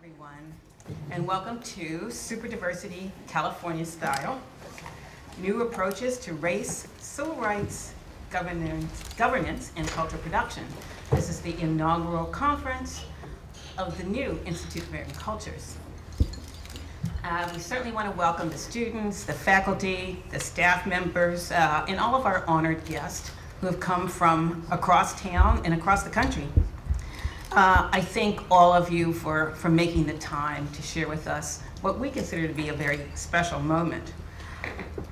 everyone, and welcome to Superdiversity California Style, New Approaches to Race, Civil Rights, Governance, and Cultural Production. This is the inaugural conference of the new Institute of American Cultures. We certainly want to welcome the students, the faculty, the staff members, and all of our honored guests who have come from across town and across the country. I thank all of you for making the time to share with us what we consider to be a very special moment.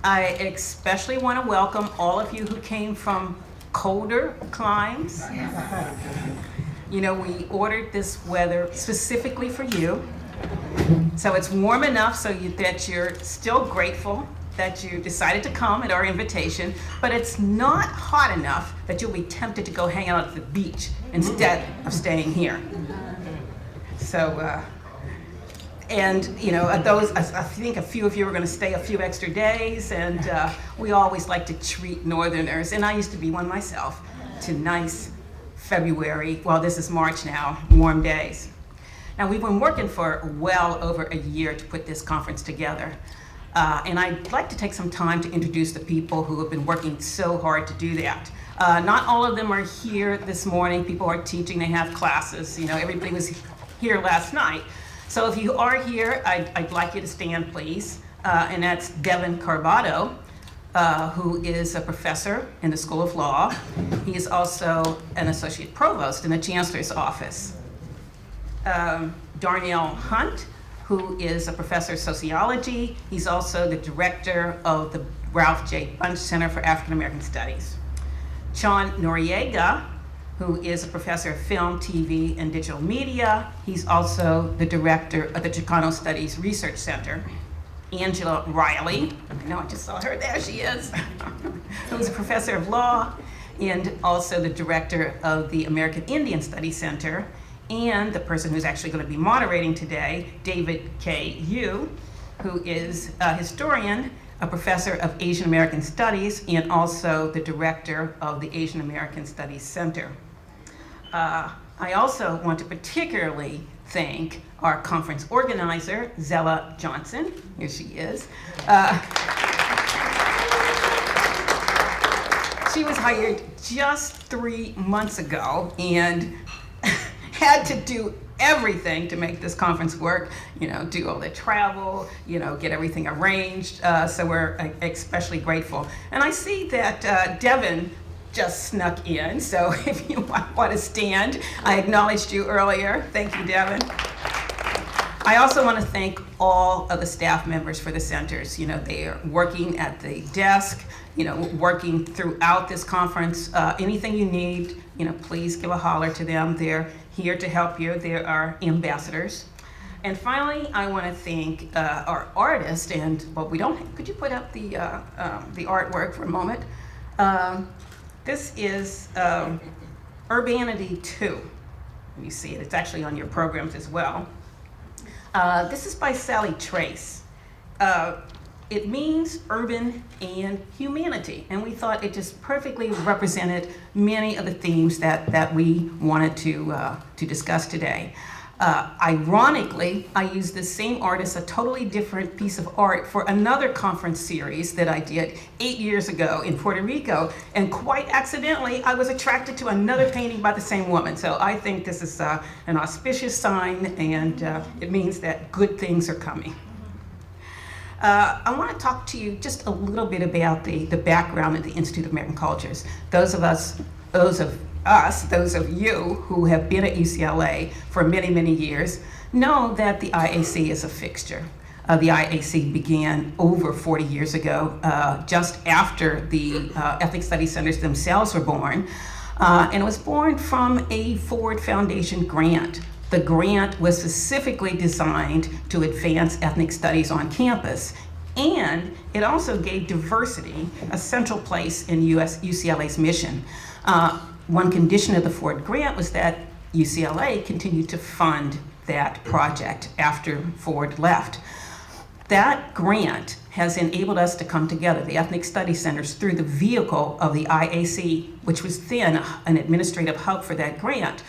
I especially want to welcome all of you who came from colder climes. You know, we ordered this weather specifically for you. So it's warm enough so that you're still grateful that you decided to come at our invitation, but it's not hot enough that you'll be tempted to go hang out at the beach instead of staying here. So, and you know, I think a few of you are going to stay a few extra days, and we always like to treat Northerners, and I used to be one myself, to nice February, well, this is March now, warm days. Now, we've been working for well over a year to put this conference together. And I'd like to take some time to introduce the people who have been working so hard to do that. Not all of them are here this morning. People are teaching, they have classes. You know, everybody was here last night. So if you are here, I'd like you to stand, please. And that's Devin Carbado, who is a professor in the School of Law. He is also an associate provost in the Chancellor's office. Darnell Hunt, who is a professor of sociology. He's also the director of the Ralph J. Bunche Center for African American Studies. Sean Noriega, who is a professor of film, TV, and digital media. He's also the director of the Chicano Studies Research Center. Angela Riley, I know I just saw her, there she is, who's a professor of law and also the director of the American Indian Studies Center. And the person who's actually going to be moderating today, David K. Yu, who is a historian, a professor of Asian American Studies, and also the director of the Asian American Studies Center. I also want to particularly thank our conference organizer, Zella Johnson. Here she is. She was hired just 3 months ago and had to do everything to make this conference work, you know, do all the travel, you know, get everything arranged. So we're especially grateful. And I see that Devin just snuck in, so if you want to stand, I acknowledged you earlier. Thank you, Devin. I also want to thank all of the staff members for the centers. You know, they are working at the desk, you know, working throughout this conference. Anything you need, you know, please give a holler to them. They're here to help you. They're our ambassadors. And finally, I want to thank our artist, and well, we don't, could you put up the artwork for a moment? This is Urbanity 2. You see it, it's actually on your programs as well. This is by Sally Trace. It means urban and humanity, and we thought it just perfectly represented many of the themes that we wanted to discuss today. Ironically, I used the same artist, a totally different piece of art, for another conference series that I did 8 years ago in Puerto Rico, and quite accidentally, I was attracted to another painting by the same woman. So I think this is an auspicious sign, and it means that good things are coming. I want to talk to you just a little bit about the background of the Institute of American Cultures. Those of you who have been at UCLA for many, many years know that the IAC is a fixture. The IAC began over 40 years ago, just after the Ethnic Studies Centers themselves were born, and it was born from a Ford Foundation grant. The grant was specifically designed to advance ethnic studies on campus, and it also gave diversity a central place in UCLA's mission. One condition of the Ford grant was that UCLA continued to fund that project after Ford left. That grant has enabled us to come together, the Ethnic Studies Centers, through the vehicle of the IAC, which was then an administrative hub for that grant,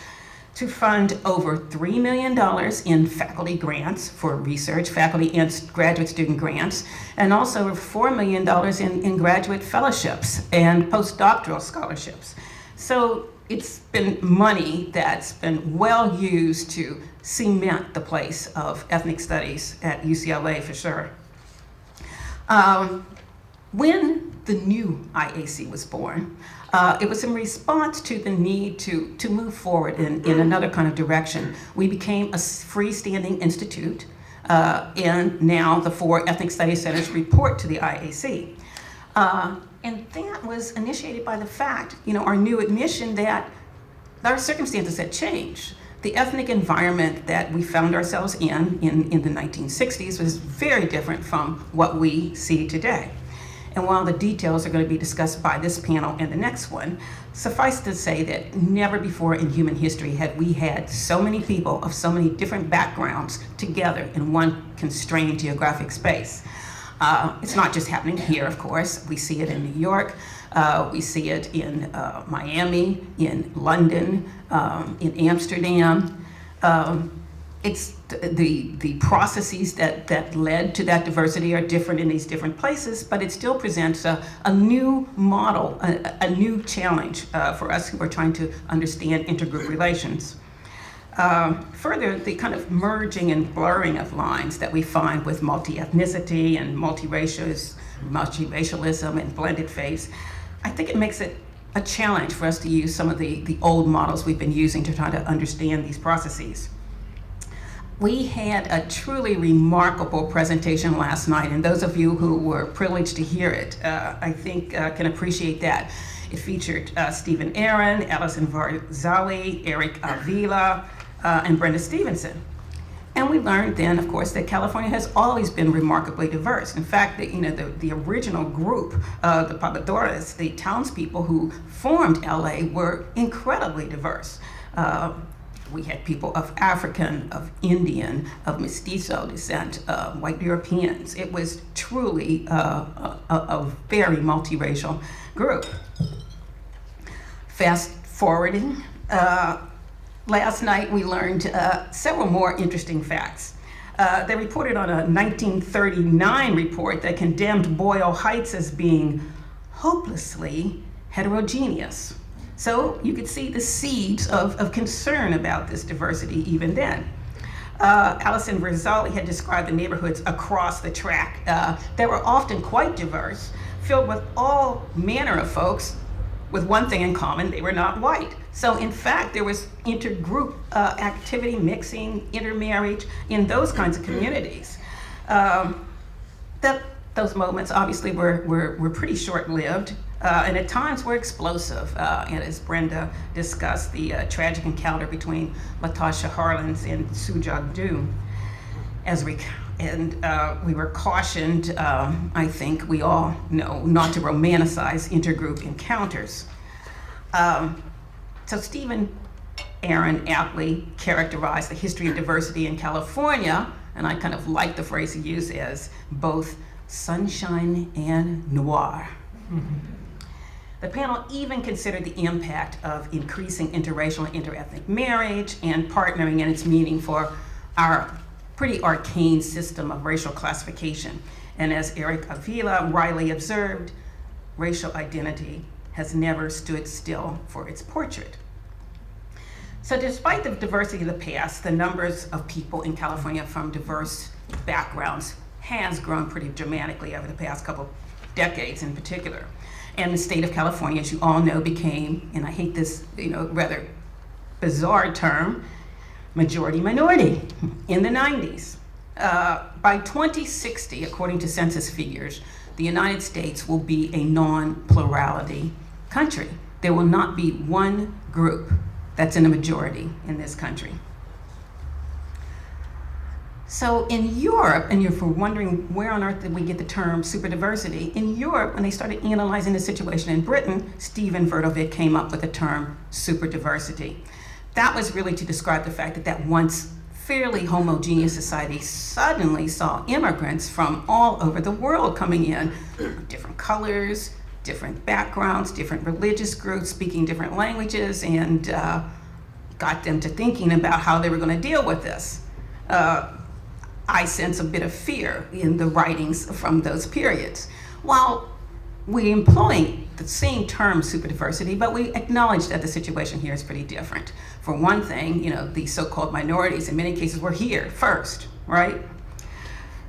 to fund over $3 million in faculty grants for research, faculty and graduate student grants, and also $4 million in graduate fellowships and postdoctoral scholarships. So it's been money that's been well used to cement the place of ethnic studies at UCLA for sure. When the new IAC was born, it was in response to the need to move forward in another kind of direction. We became a freestanding institute, and now the 4 ethnic studies centers report to the IAC. And that was initiated by the fact, our new admission that our circumstances had changed. The ethnic environment that we found ourselves in the 1960s was very different from what we see today. And while the details are going to be discussed by this panel and the next one, suffice to say that never before in human history had we had so many people of so many different backgrounds together in one constrained geographic space. It's not just happening here, of course. We see it in New York. We see it in Miami, in London, in Amsterdam. It's the processes that led to that diversity are different in these different places, but it still presents a new model, a new challenge for us who are trying to understand intergroup relations. Further, the kind of merging and blurring of lines that we find with multi-ethnicity and multiracialism and blended faiths, I think it makes it a challenge for us to use some of the old models we've been using to try to understand these processes. We had a truly remarkable presentation last night, and those of you who were privileged to hear it, I think can appreciate that. It featured Stephen Aaron, Alison Varzali, Eric Avila, and Brenda Stevenson. And we learned then, of course, that California has always been remarkably diverse. In fact, the original group, the pobladores, the townspeople who formed LA were incredibly diverse. We had people of African, of Indian, of mestizo descent, white Europeans. It was truly a very multiracial group. Fast forwarding, last night we learned several more interesting facts. They reported on a 1939 report that condemned Boyle Heights as being hopelessly heterogeneous. So you could see the seeds of concern about this diversity even then. Alison Varzali had described the neighborhoods across the track. They were often quite diverse, filled with all manner of folks with one thing in common: they were not white. So in fact, there was intergroup activity, mixing, intermarriage in those kinds of communities. Those moments obviously were pretty short-lived. And at times were explosive, and as Brenda discussed, the tragic encounter between Latasha Harlins and Sujog Du. We were cautioned, I think we all know, not to romanticize intergroup encounters. So Stephen Aaron aptly characterized the history of diversity in California, and I kind of like the phrase he used, as both sunshine and noir. The panel even considered the impact of increasing interracial and interethnic marriage and partnering and its meaning for our pretty arcane system of racial classification. And as Eric Avila rightly observed, racial identity has never stood still for its portrait. So despite the diversity of the past, the numbers of people in California from diverse backgrounds has grown pretty dramatically over the past couple decades in particular. And the state of California, as you all know, became, and I hate this rather bizarre term, majority minority in the 90s. By 2060, according to census figures, the United States will be a non-plurality country. There will not be one group that's in a majority in this country. So in Europe, and if you're wondering where on earth did we get the term superdiversity, in Europe, when they started analyzing the situation in Britain, Steven Vertovik came up with the term superdiversity. That was really to describe the fact that once fairly homogeneous society suddenly saw immigrants from all over the world coming in, different colors, different backgrounds, different religious groups, speaking different languages, and got them to thinking about how they were going to deal with this. I sense a bit of fear in the writings from those periods. While we employ the same term, superdiversity, but we acknowledge that the situation here is pretty different. For one thing, the so-called minorities in many cases were here first, right?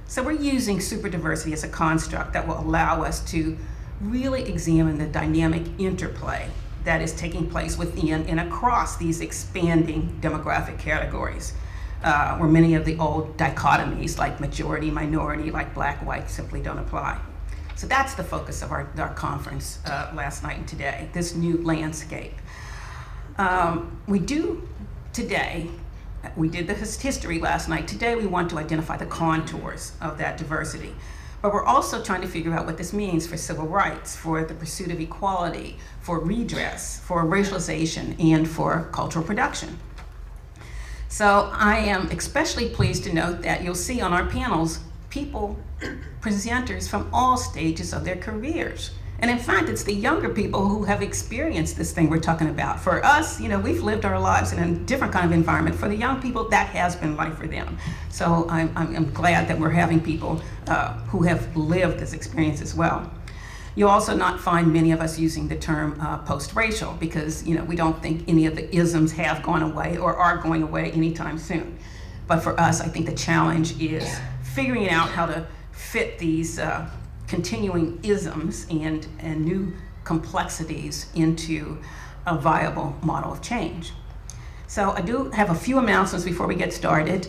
So we're using superdiversity as a construct that will allow us to really examine the dynamic interplay that is taking place within and across these expanding demographic categories, where many of the old dichotomies like majority, minority, like black, white simply don't apply. So that's the focus of our conference last night and today, this new landscape. We did the history last night. Today we want to identify the contours of that diversity. But we're also trying to figure out what this means for civil rights, for the pursuit of equality, for redress, for racialization, and for cultural production. So I am especially pleased to note that you'll see on our panels presenters from all stages of their careers. And in fact, it's the younger people who have experienced this thing we're talking about. For us, we've lived our lives in a different kind of environment. For the young people, that has been life for them. So I'm glad that we're having people who have lived this experience as well. You'll also not find many of us using the term post-racial because we don't think any of the isms have gone away or are going away anytime soon. But for us, I think the challenge is figuring out how to fit these continuing isms and new complexities into a viable model of change. So I do have a few announcements before we get started.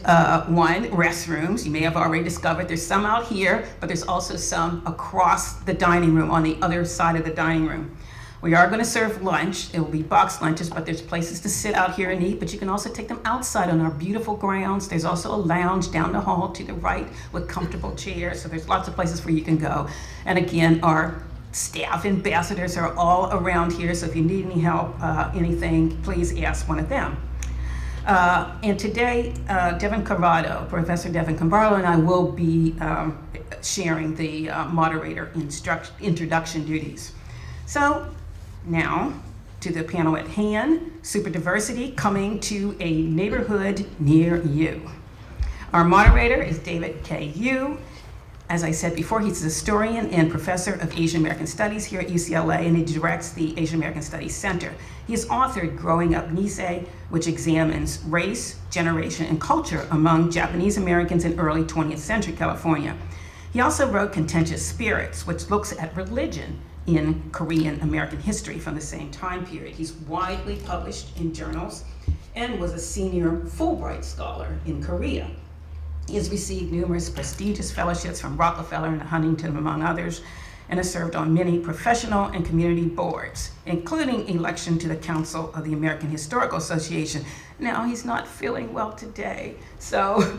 One, restrooms. You may have already discovered there's some out here, but there's also some across the dining room on the other side of the dining room. We are going to serve lunch. It will be boxed lunches, but there's places to sit out here and eat, but you can also take them outside on our beautiful grounds. There's also a lounge down the hall to the right with comfortable chairs, so there's lots of places where you can go. And again, our staff ambassadors are all around here, so if you need any help, anything, please ask one of them. And today, Professor Devin Carvalho and I will be sharing the moderator introduction duties. So now to the panel at hand, Superdiversity coming to a neighborhood near you. Our moderator is David K. Yu. As I said before, he's a historian and professor of Asian American Studies here at UCLA, and he directs the Asian American Studies Center. He has authored Growing Up Nisei, which examines race, generation, and culture among Japanese Americans in early 20th century California. He also wrote Contentious Spirits, which looks at religion in Korean American history from the same time period. He's widely published in journals and was a senior Fulbright scholar in Korea. He has received numerous prestigious fellowships from Rockefeller and Huntington, among others, and has served on many professional and community boards, including election to the Council of the American Historical Association. Now, he's not feeling well today, so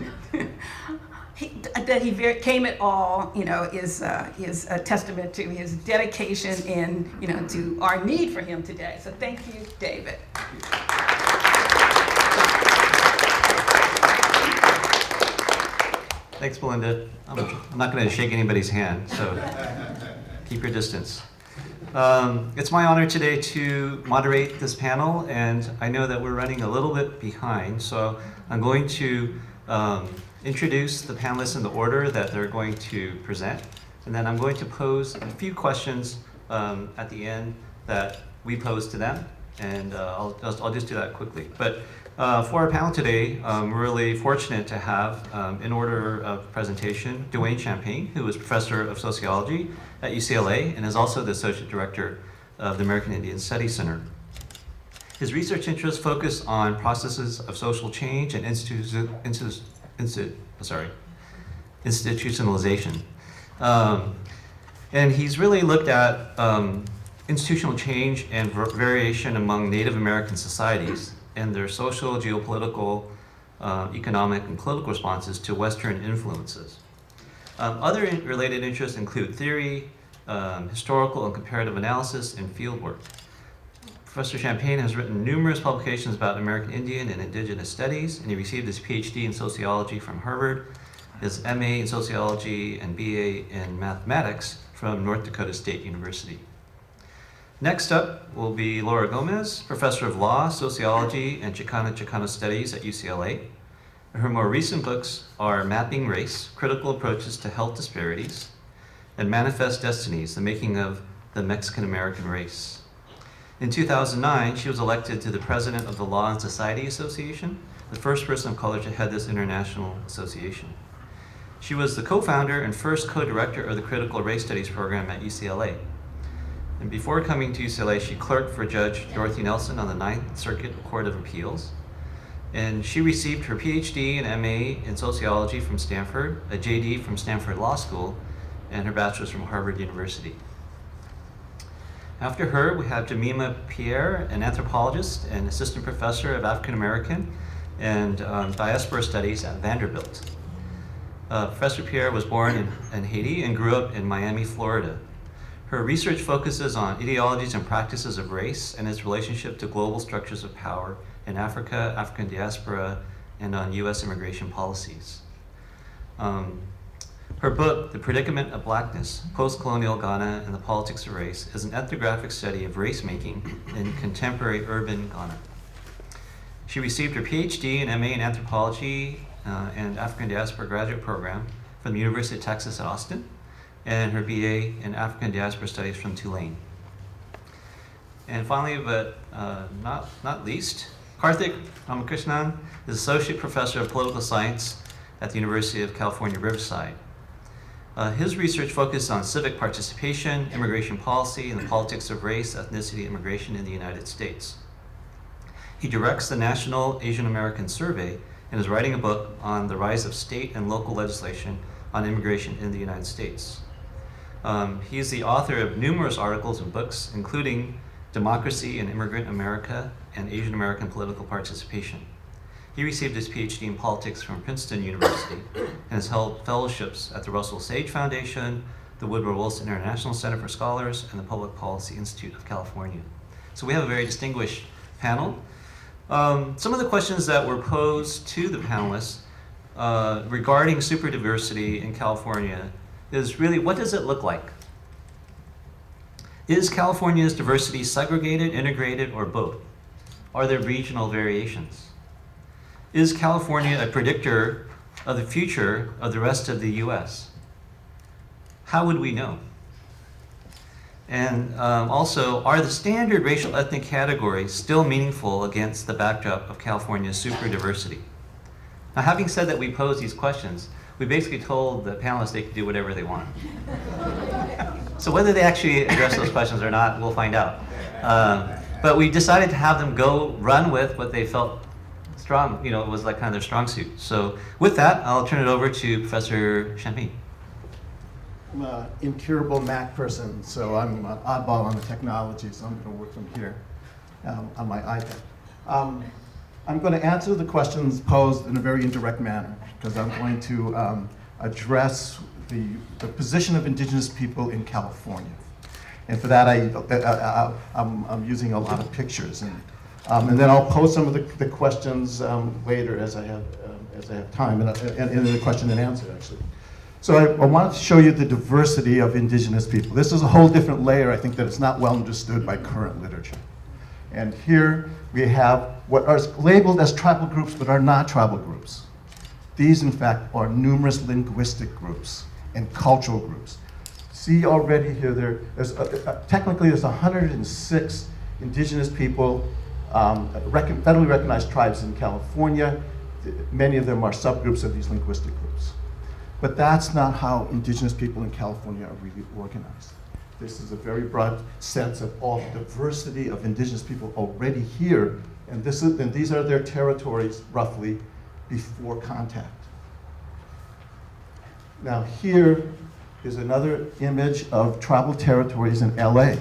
that he came at all, is a testament to his dedication and, to our need for him today. So thank you, David. Thanks, Belinda. I'm not going to shake anybody's hand, so keep your distance. It's my honor today to moderate this panel, and I know that we're running a little bit behind, so I'm going to introduce the panelists in the order that they're going to present, and then I'm going to pose a few questions at the end that we pose to them, and I'll just do that quickly. But for our panel today, we're really fortunate to have, in order of presentation, Duane Champagne, who is professor of sociology at UCLA and is also the associate director of the American Indian Studies Center. His research interests focus on processes of social change and institutionalization. And he's really looked at institutional change and variation among Native American societies and their social, geopolitical, economic, and political responses to Western influences. Other related interests include theory, historical and comparative analysis, and fieldwork. Professor Champagne has written numerous publications about American Indian and Indigenous studies, and he received his PhD in sociology from Harvard, his MA in sociology and BA in mathematics from North Dakota State University. Next up will be Laura Gomez, Professor of Law, Sociology, and Chicano Studies at UCLA. Her more recent books are Mapping Race, Critical Approaches to Health Disparities, and Manifest Destinies, The Making of the Mexican-American Race. In 2009, she was elected to the president of the Law and Society Association, the first person of color to head this international association. She was the co-founder and first co-director of the Critical Race Studies program at UCLA. And before coming to UCLA, she clerked for Judge Dorothy Nelson on the Ninth Circuit Court of Appeals. And she received her PhD and MA in sociology from Stanford, a JD from Stanford Law School, and her bachelor's from Harvard University. After her, we have Jemima Pierre, an anthropologist and assistant professor of African American and diaspora studies at Vanderbilt. Professor Pierre was born in Haiti and grew up in Miami, Florida. Her research focuses on ideologies and practices of race and its relationship to global structures of power in Africa, African diaspora, and on US immigration policies. Her book, The Predicament of Blackness, Post-Colonial Ghana and the Politics of Race, is an ethnographic study of race-making in contemporary urban Ghana. She received her PhD and MA in Anthropology and African Diaspora graduate program from the University of Texas at Austin, and her BA in African Diaspora Studies from Tulane. And finally, but not least, Karthik Ramakrishnan is Associate Professor of Political Science at the University of California, Riverside. His research focused on civic participation, immigration policy, and the politics of race, ethnicity, and immigration in the United States. He directs the National Asian American Survey and is writing a book on the rise of state and local legislation on immigration in the United States. He is the author of numerous articles and books, including Democracy in Immigrant America and Asian American Political Participation. He received his PhD in politics from Princeton University and has held fellowships at the Russell Sage Foundation, the Woodrow Wilson International Center for Scholars, and the Public Policy Institute of California. So we have a very distinguished panel. Some of the questions that were posed to the panelists regarding superdiversity in California is really, what does it look like? Is California's diversity segregated, integrated, or both? Are there regional variations? Is California a predictor of the future of the rest of the US? How would we know? And also, are the standard racial ethnic categories still meaningful against the backdrop of California's superdiversity? Now, having said that we posed these questions, we basically told the panelists they could do whatever they want. So whether they actually address those questions or not, we'll find out. But we decided to have them go run with what they felt strong, it was like kind of their strong suit. So with that, I'll turn it over to Professor Champagne. I'm an incurable Mac person, so I'm an oddball on the technology, so I'm going to work from here on my iPad. I'm going to answer the questions posed in a very indirect manner, because I'm going to address the position of indigenous people in California. And for that, I'm using a lot of pictures. And then I'll pose some of the questions later as I have time, and in the question and answer, actually. So I wanted to show you the diversity of indigenous people. This is a whole different layer, I think, that is not well understood by current literature. And here we have what are labeled as tribal groups, but are not tribal groups. These, in fact, are numerous linguistic groups and cultural groups. See already here, technically there's 106 indigenous people, federally recognized tribes in California. Many of them are subgroups of these linguistic groups. But that's not how indigenous people in California are really organized. This is a very broad sense of all the diversity of indigenous people already here, and these are their territories roughly before contact. Now here is another image of tribal territories in LA.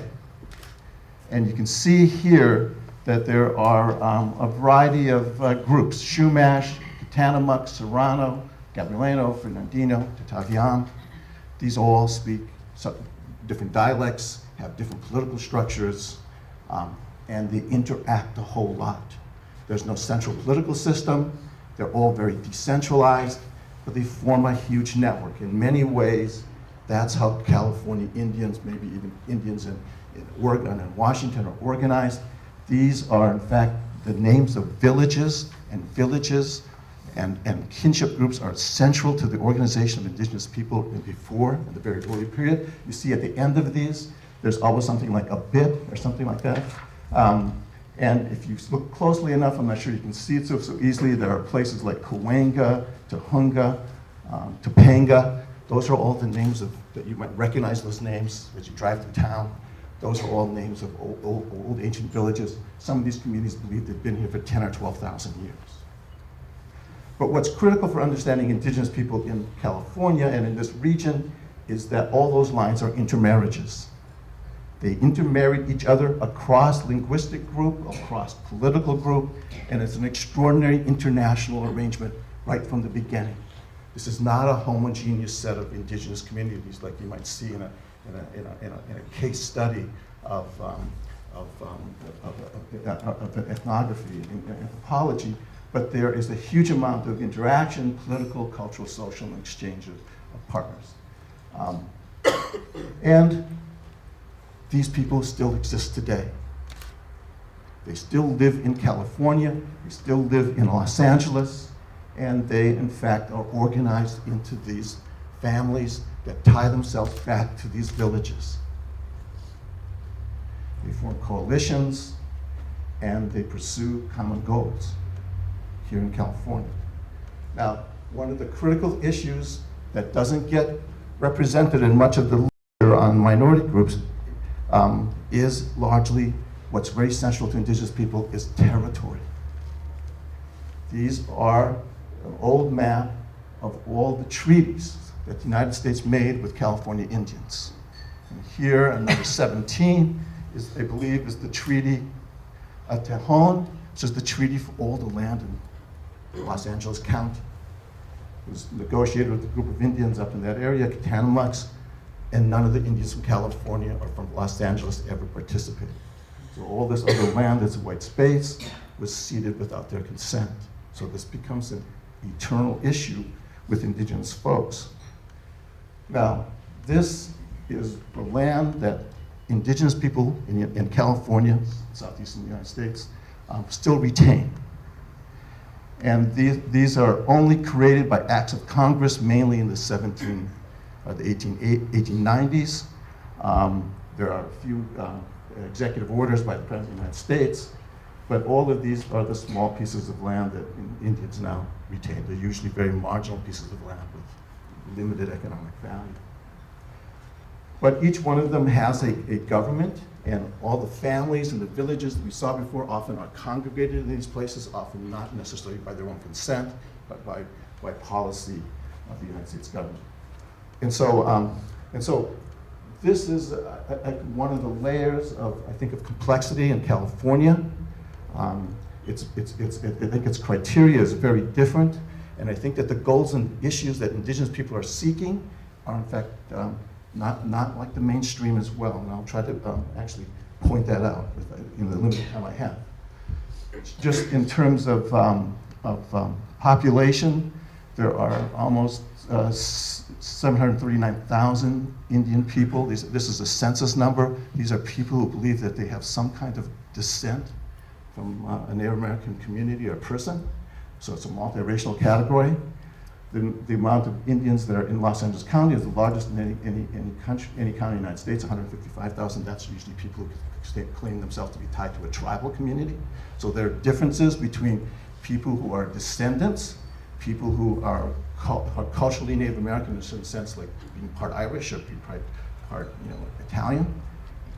And you can see here that there are a variety of groups: Chumash, Katanamuck, Serrano, Gabrielino, Fernandino, Tataviam. These all speak different dialects, have different political structures, and they interact a whole lot. There's no central political system. They're all very decentralized, but they form a huge network. In many ways, That's how California Indians, maybe even Indians in Oregon and Washington are organized. These are, in fact, the names of villages and villages and kinship groups are central to the organization of indigenous people before, in the very early period. You see at the end of these, there's always something like a bit or something like that. And if you look closely enough, I'm not sure you can see it so easily, there are places like Cahuenga, Tehunga, Topanga. Those are all the names that you might recognize those names as you drive through town. Those are all names of old ancient villages. Some of these communities believe they've been here for 10 or 12,000 years. But what's critical for understanding indigenous people in California and in this region is that all those lines are intermarriages. They intermarried each other across linguistic group, across political group, and it's an extraordinary international arrangement right from the beginning. This is not a homogeneous set of indigenous communities like you might see in a case study of ethnography and anthropology, but there is a huge amount of interaction, political, cultural, social, and exchange of partners. And these people still exist today. They still live in California, they still live in Los Angeles, and they, in fact, are organized into these families that tie themselves back to these villages. They form coalitions, and they pursue common goals here in California. Now, one of the critical issues that doesn't get represented in much of the literature on minority groups is largely what's very central to indigenous people is territory. These are an old map of all the treaties that the United States made with California Indians. And here, on number 17, I believe, is the Treaty of Tejon, which is the treaty for all the land in Los Angeles County. It was negotiated with a group of Indians up in that area, Kitanamuks, and none of the Indians from California or from Los Angeles ever participated. So all this other land that's white space was ceded without their consent. So this becomes an eternal issue with indigenous folks. Now, this is the land that indigenous people in California, southeastern United States, still retain. And these are only created by acts of Congress, mainly in the 1890s. There are a few executive orders by the President of the United States, but all of these are the small pieces of land that Indians now retain. They're usually very marginal pieces of land with limited economic value. But each one of them has a government, and all the families and the villages that we saw before often are congregated in these places, often not necessarily by their own consent, but by policy of the United States government. And so this is one of the layers of, I think, of complexity in California. I think its criteria is very different, and I think that the goals and issues that indigenous people are seeking are, in fact, not like the mainstream as well. And I'll try to actually point that out in the limited time I have. Just in terms of population, there are almost 739,000 Indian people. This is a census number. These are people who believe that they have some kind of descent from a Native American community or person. So it's a multiracial category. The amount of Indians that are in Los Angeles County is the largest in any county in the United States, 155,000. That's usually people who claim themselves to be tied to a tribal community. So there are differences between people who are descendants, people who are culturally Native American in a certain sense, like being part Irish or being part Italian,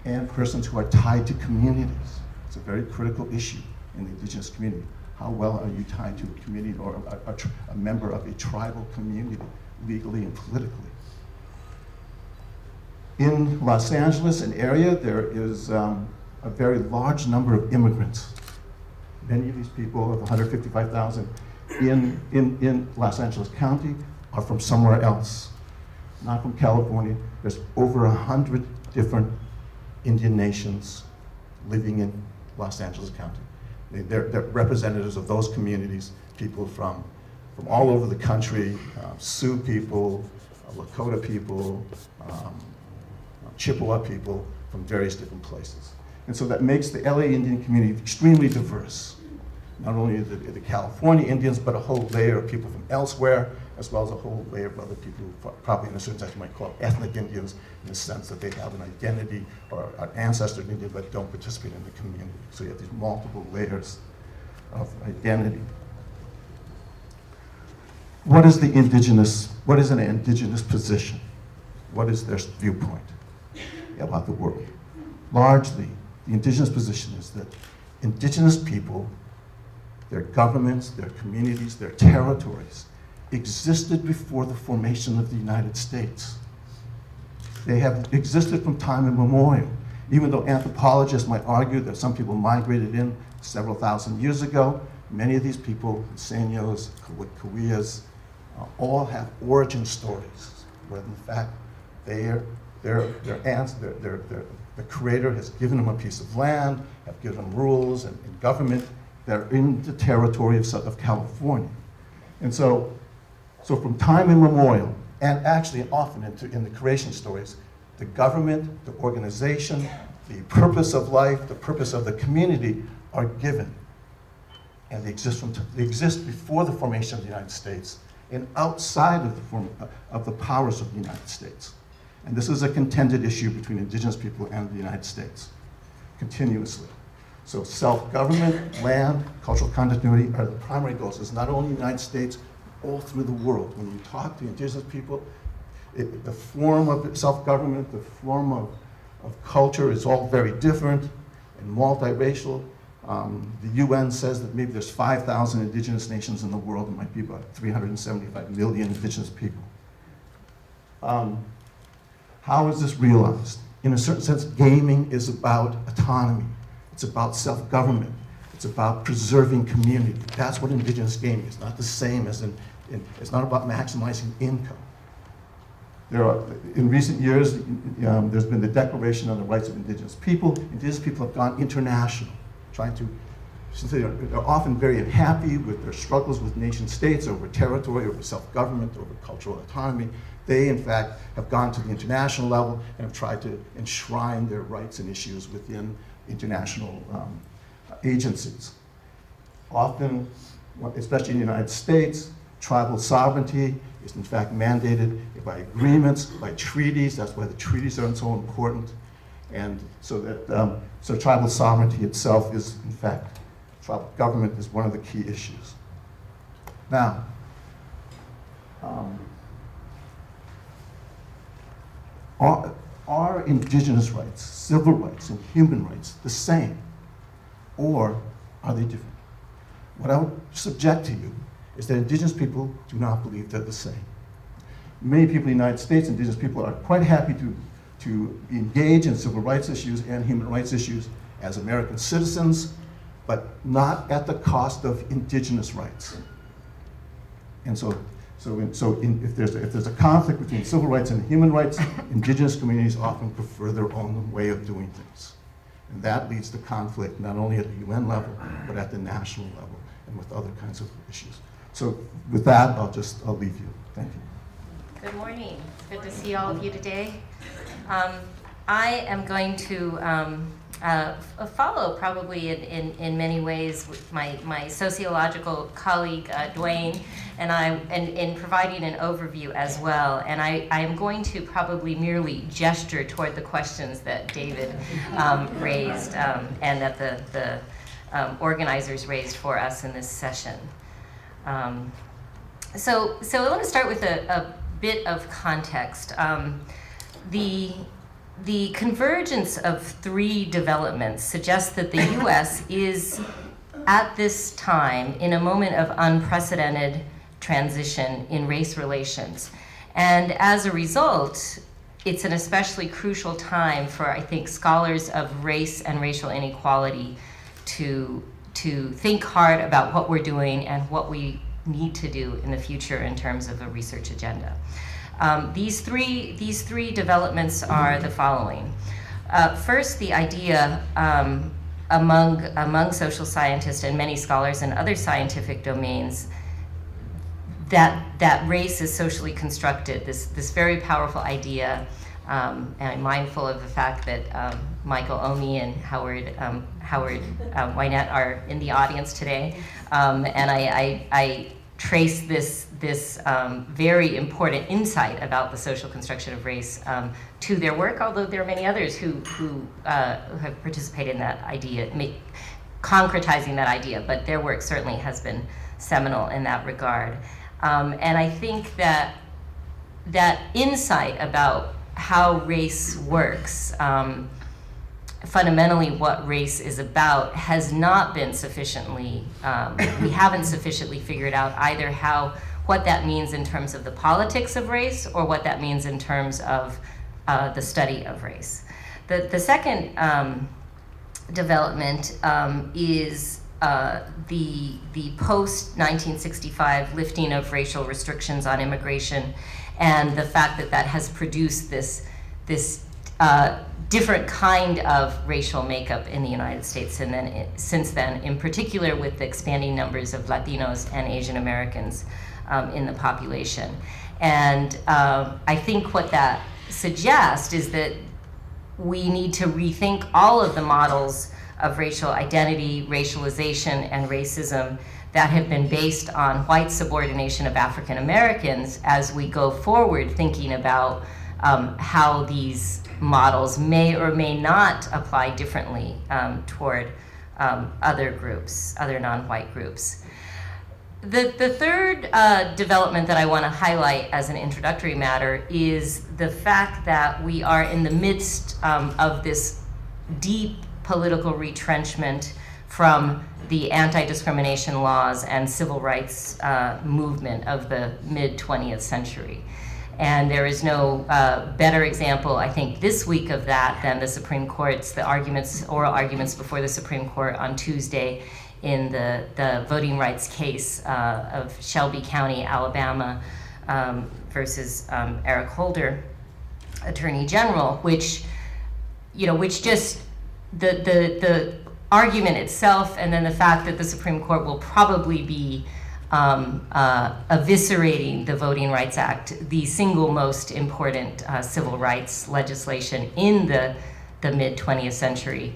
and persons who are tied to communities. It's a very critical issue in the indigenous community. How well are you tied to a community or a member of a tribal community, legally and politically? In Los Angeles, an area, there is a very large number of immigrants. Many of these people, of 155,000 in Los Angeles County, are from somewhere else, not from California. There's over 100 different Indian nations living in Los Angeles County. They're representatives of those communities, people from all over the country, Sioux people, Lakota people, Chippewa people from various different places. And so that makes the LA Indian community extremely diverse. Not only the California Indians, but a whole layer of people from elsewhere, as well as a whole layer of other people who probably in a certain sense you might call ethnic Indians, in the sense that they have an identity or an ancestor in India but don't participate in the community. So you have these multiple layers of identity. What is an indigenous position? What is their viewpoint about the world? Largely, the indigenous position is that indigenous people, their governments, their communities, their territories, existed before the formation of the United States. They have existed from time immemorial. Even though anthropologists might argue that some people migrated in several thousand years ago, many of these people, Seños, Cahuillas, all have origin stories, where in fact their ants, the Creator has given them a piece of land, have given them rules and government. They're in the territory of California. And so from time immemorial, and actually often in the creation stories, the government, the organization, the purpose of life, the purpose of the community are given. And they exist before the formation of the United States and outside of the powers of the United States. And this is a contended issue between indigenous people and the United States, continuously. So self-government, land, cultural continuity are the primary goals. It's not only in the United States, all through the world. When you talk to indigenous people, the form of self-government, the form of culture is all very different and multiracial. The UN says that maybe there's 5,000 indigenous nations in the world. There might be about 375 million indigenous people. How is this realized? In a certain sense, gaming is about autonomy. It's about self-government. It's about preserving community. That's what indigenous gaming is. Not the same as it's not about maximizing income. In recent years, there's been the Declaration on the Rights of Indigenous People. Indigenous people have gone international, since they're often very unhappy with their struggles with nation states over territory, over self-government, over cultural autonomy. They, in fact, have gone to the international level and have tried to enshrine their rights and issues within international agencies. Often, especially in the United States, tribal sovereignty is in fact mandated by agreements, by treaties. That's why the treaties are so important. And so tribal sovereignty itself is, in fact, tribal government is one of the key issues. Now, are indigenous rights, civil rights, and human rights the same? Or are they different? What I would subject to you is that indigenous people do not believe they're the same. Many people in the United States, indigenous people, are quite happy to engage in civil rights issues and human rights issues as American citizens, but not at the cost of indigenous rights. And if there's a conflict between civil rights and human rights, indigenous communities often prefer their own way of doing things. And that leads to conflict not only at the UN level, but at the national level and with other kinds of issues. So with that, I'll leave you. Thank you. Good morning. It's good to see all of you today. I am going to follow probably in many ways with my sociological colleague Dwayne and in providing an overview as well. And I am going to probably merely gesture toward the questions that David raised and that the organizers raised for us in this session. So I want to start with a bit of context. The convergence of three developments suggests that the U.S. is, at this time, in a moment of unprecedented transition in race relations. And as a result, it's an especially crucial time for, I think, scholars of race and racial inequality to think hard about what we're doing and what we need to do in the future in terms of a research agenda. These three developments are the following. First, the idea among social scientists and many scholars in other scientific domains that race is socially constructed, this very powerful idea. And I'm mindful of the fact that Michael Omi and Howard Wynette are in the audience today. And I trace this very important insight about the social construction of race to their work, although there are many others who have participated in that idea, concretizing that idea, but their work certainly has been seminal in that regard. And I think that insight about how race works, fundamentally what race is about, has not been sufficiently, we haven't sufficiently figured out either what that means in terms of the politics of race or what that means in terms of the study of race. The second development is the post-1965 lifting of racial restrictions on immigration, and the fact that has produced this different kind of racial makeup in the United States, and then since then, in particular with the expanding numbers of Latinos and Asian Americans in the population. And I think what that suggests is that we need to rethink all of the models of racial identity, racialization, and racism that have been based on white subordination of African Americans as we go forward thinking about how these models may or may not apply differently toward other groups, other non-white groups. The third development that I want to highlight as an introductory matter is the fact that we are in the midst of this deep political retrenchment from the anti-discrimination laws and civil rights movement of the mid-20th century. And there is no better example, I think, this week of that than the Supreme Court's, oral arguments before the Supreme Court on Tuesday in the voting rights case of Shelby County, Alabama, versus Eric Holder, Attorney General, which just the argument itself, and then the fact that the Supreme Court will probably be eviscerating the Voting Rights Act, the single most important civil rights legislation in the mid-20th century,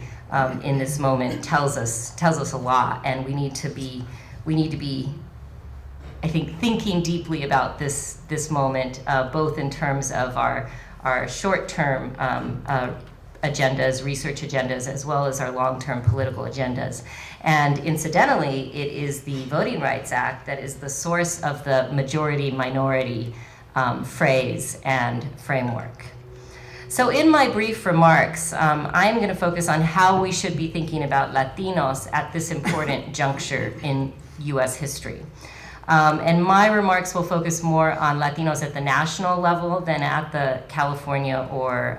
in this moment, tells us a lot, and we need to be, I think, thinking deeply about this moment, both in terms of our short-term agendas, research agendas, as well as our long-term political agendas. And incidentally, it is the Voting Rights Act that is the source of the majority-minority phrase and framework. So in my brief remarks, I'm going to focus on how we should be thinking about Latinos at this important juncture in US history. And my remarks will focus more on Latinos at the national level than at the California or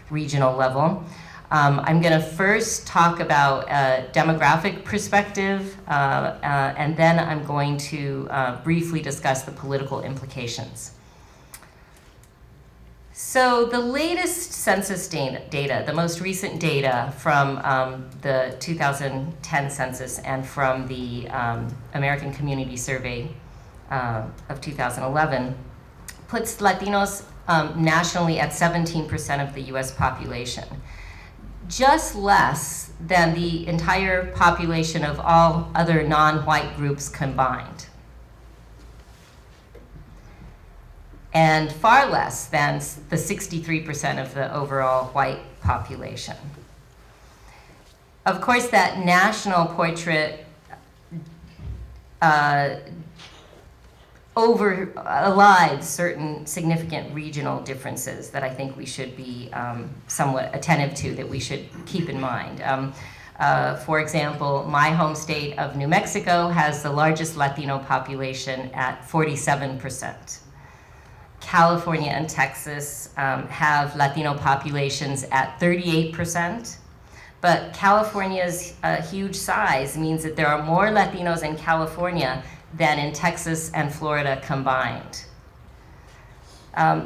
regional level. I'm going to first talk about a demographic perspective, and then I'm going to briefly discuss the political implications. So the latest census data, the most recent data from the 2010 census and from the American Community Survey of 2011, puts Latinos nationally at 17% of the US population, just less than the entire population of all other non-white groups combined, and far less than the 63% of the overall white population. Of course, that national portrait elides certain significant regional differences that I think we should be somewhat attentive to, that we should keep in mind. For example, my home state of New Mexico has the largest Latino population at 47%. California and Texas have Latino populations at 38%, but California's huge size means that there are more Latinos in California than in Texas and Florida combined.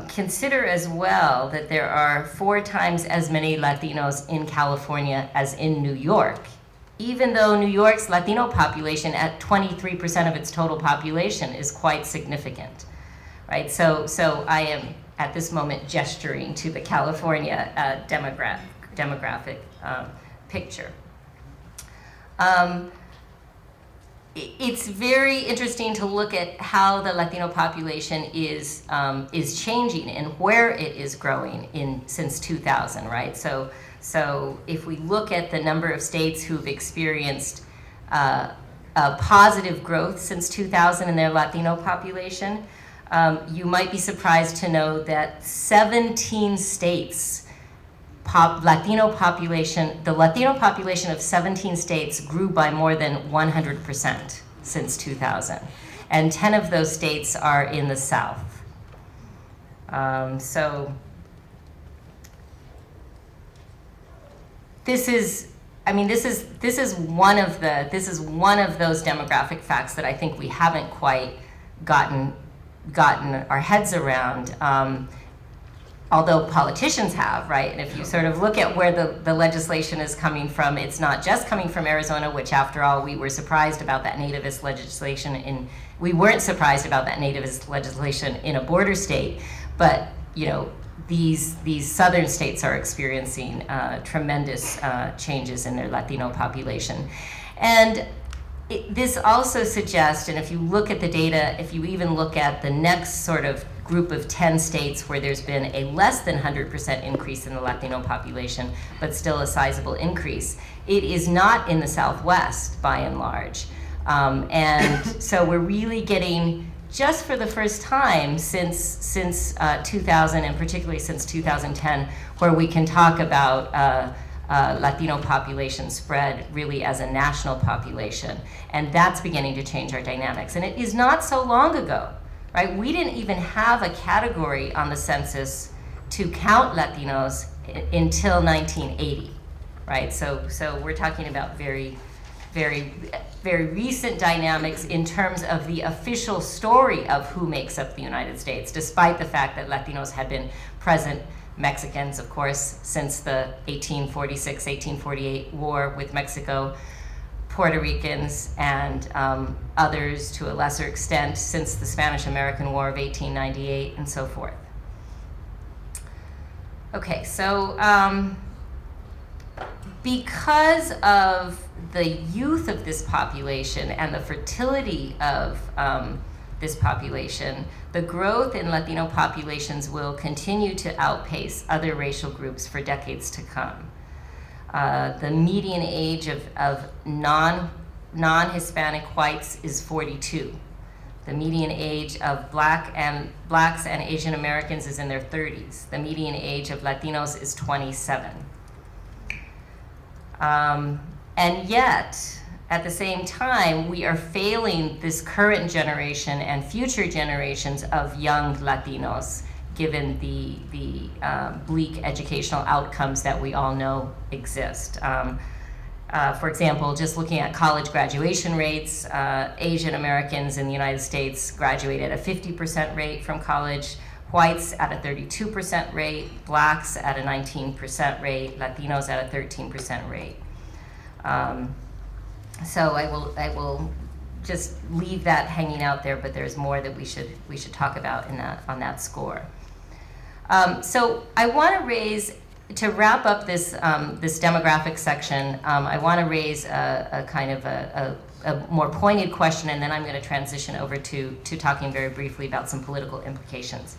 Consider as well that there are 4 times as many Latinos in California as in New York, even though New York's Latino population at 23% of its total population is quite significant, right? So I am at this moment gesturing to the California demographic picture. It's very interesting to look at how the Latino population is changing and where it is growing since 2000, right? So if we look at the number of states who've experienced a positive growth since 2000 in their Latino population, you might be surprised to know that 17 states, the Latino population of 17 states grew by more than 100% since 2000. And 10 of those states are in the South. So this is one of those demographic facts that I think we haven't quite gotten our heads around. Although politicians have, right? And if you sort of look at where the legislation is coming from, it's not just coming from Arizona, which after all, we were surprised about that nativist legislation we weren't surprised about that nativist legislation in a border state, but these southern states are experiencing tremendous changes in their Latino population. And this also suggests, and if you look at the data, if you even look at the next sort of group of 10 states where there's been a less than 100% increase in the Latino population, but still a sizable increase, it is not in the Southwest by and large. And so we're really getting, just for the first time since 2000, and particularly since 2010, where we can talk about Latino population spread really as a national population. And that's beginning to change our dynamics. And it is not so long ago, right? We didn't even have a category on the census to count Latinos until 1980, right? So we're talking about very, very, very recent dynamics in terms of the official story of who makes up the United States, despite the fact that Latinos had been present, Mexicans, of course, since the 1846-1848 war with Mexico, Puerto Ricans, and others to a lesser extent since the Spanish-American War of 1898 and so forth. Okay, so because of the youth of this population and the fertility of this population, the growth in Latino populations will continue to outpace other racial groups for decades to come. The median age of non-Hispanic whites is 42. The median age of blacks and Asian Americans is in their 30s. The median age of Latinos is 27. And yet, at the same time, we are failing this current generation and future generations of young Latinos, given the bleak educational outcomes that we all know exist. For example, just looking at college graduation rates, Asian Americans in the United States graduate at a 50% rate from college, whites at a 32% rate, blacks at a 19% rate, Latinos at a 13% rate. So I will just leave that hanging out there, but there's more that we should talk about on that score. So I want to wrap up this demographic section. I want to raise a kind of a more pointed question, and then I'm going to transition over to talking very briefly about some political implications.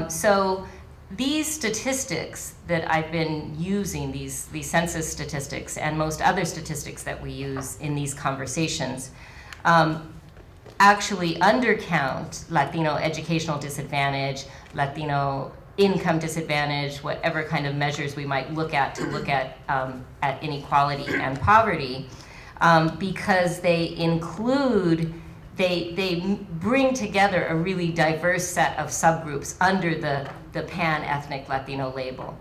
So these statistics that I've been using, these census statistics and most other statistics that we use in these conversations, actually undercount Latino educational disadvantage, Latino income disadvantage, whatever kind of measures we might look at inequality and poverty, because they bring together a really diverse set of subgroups under the pan-ethnic Latino label.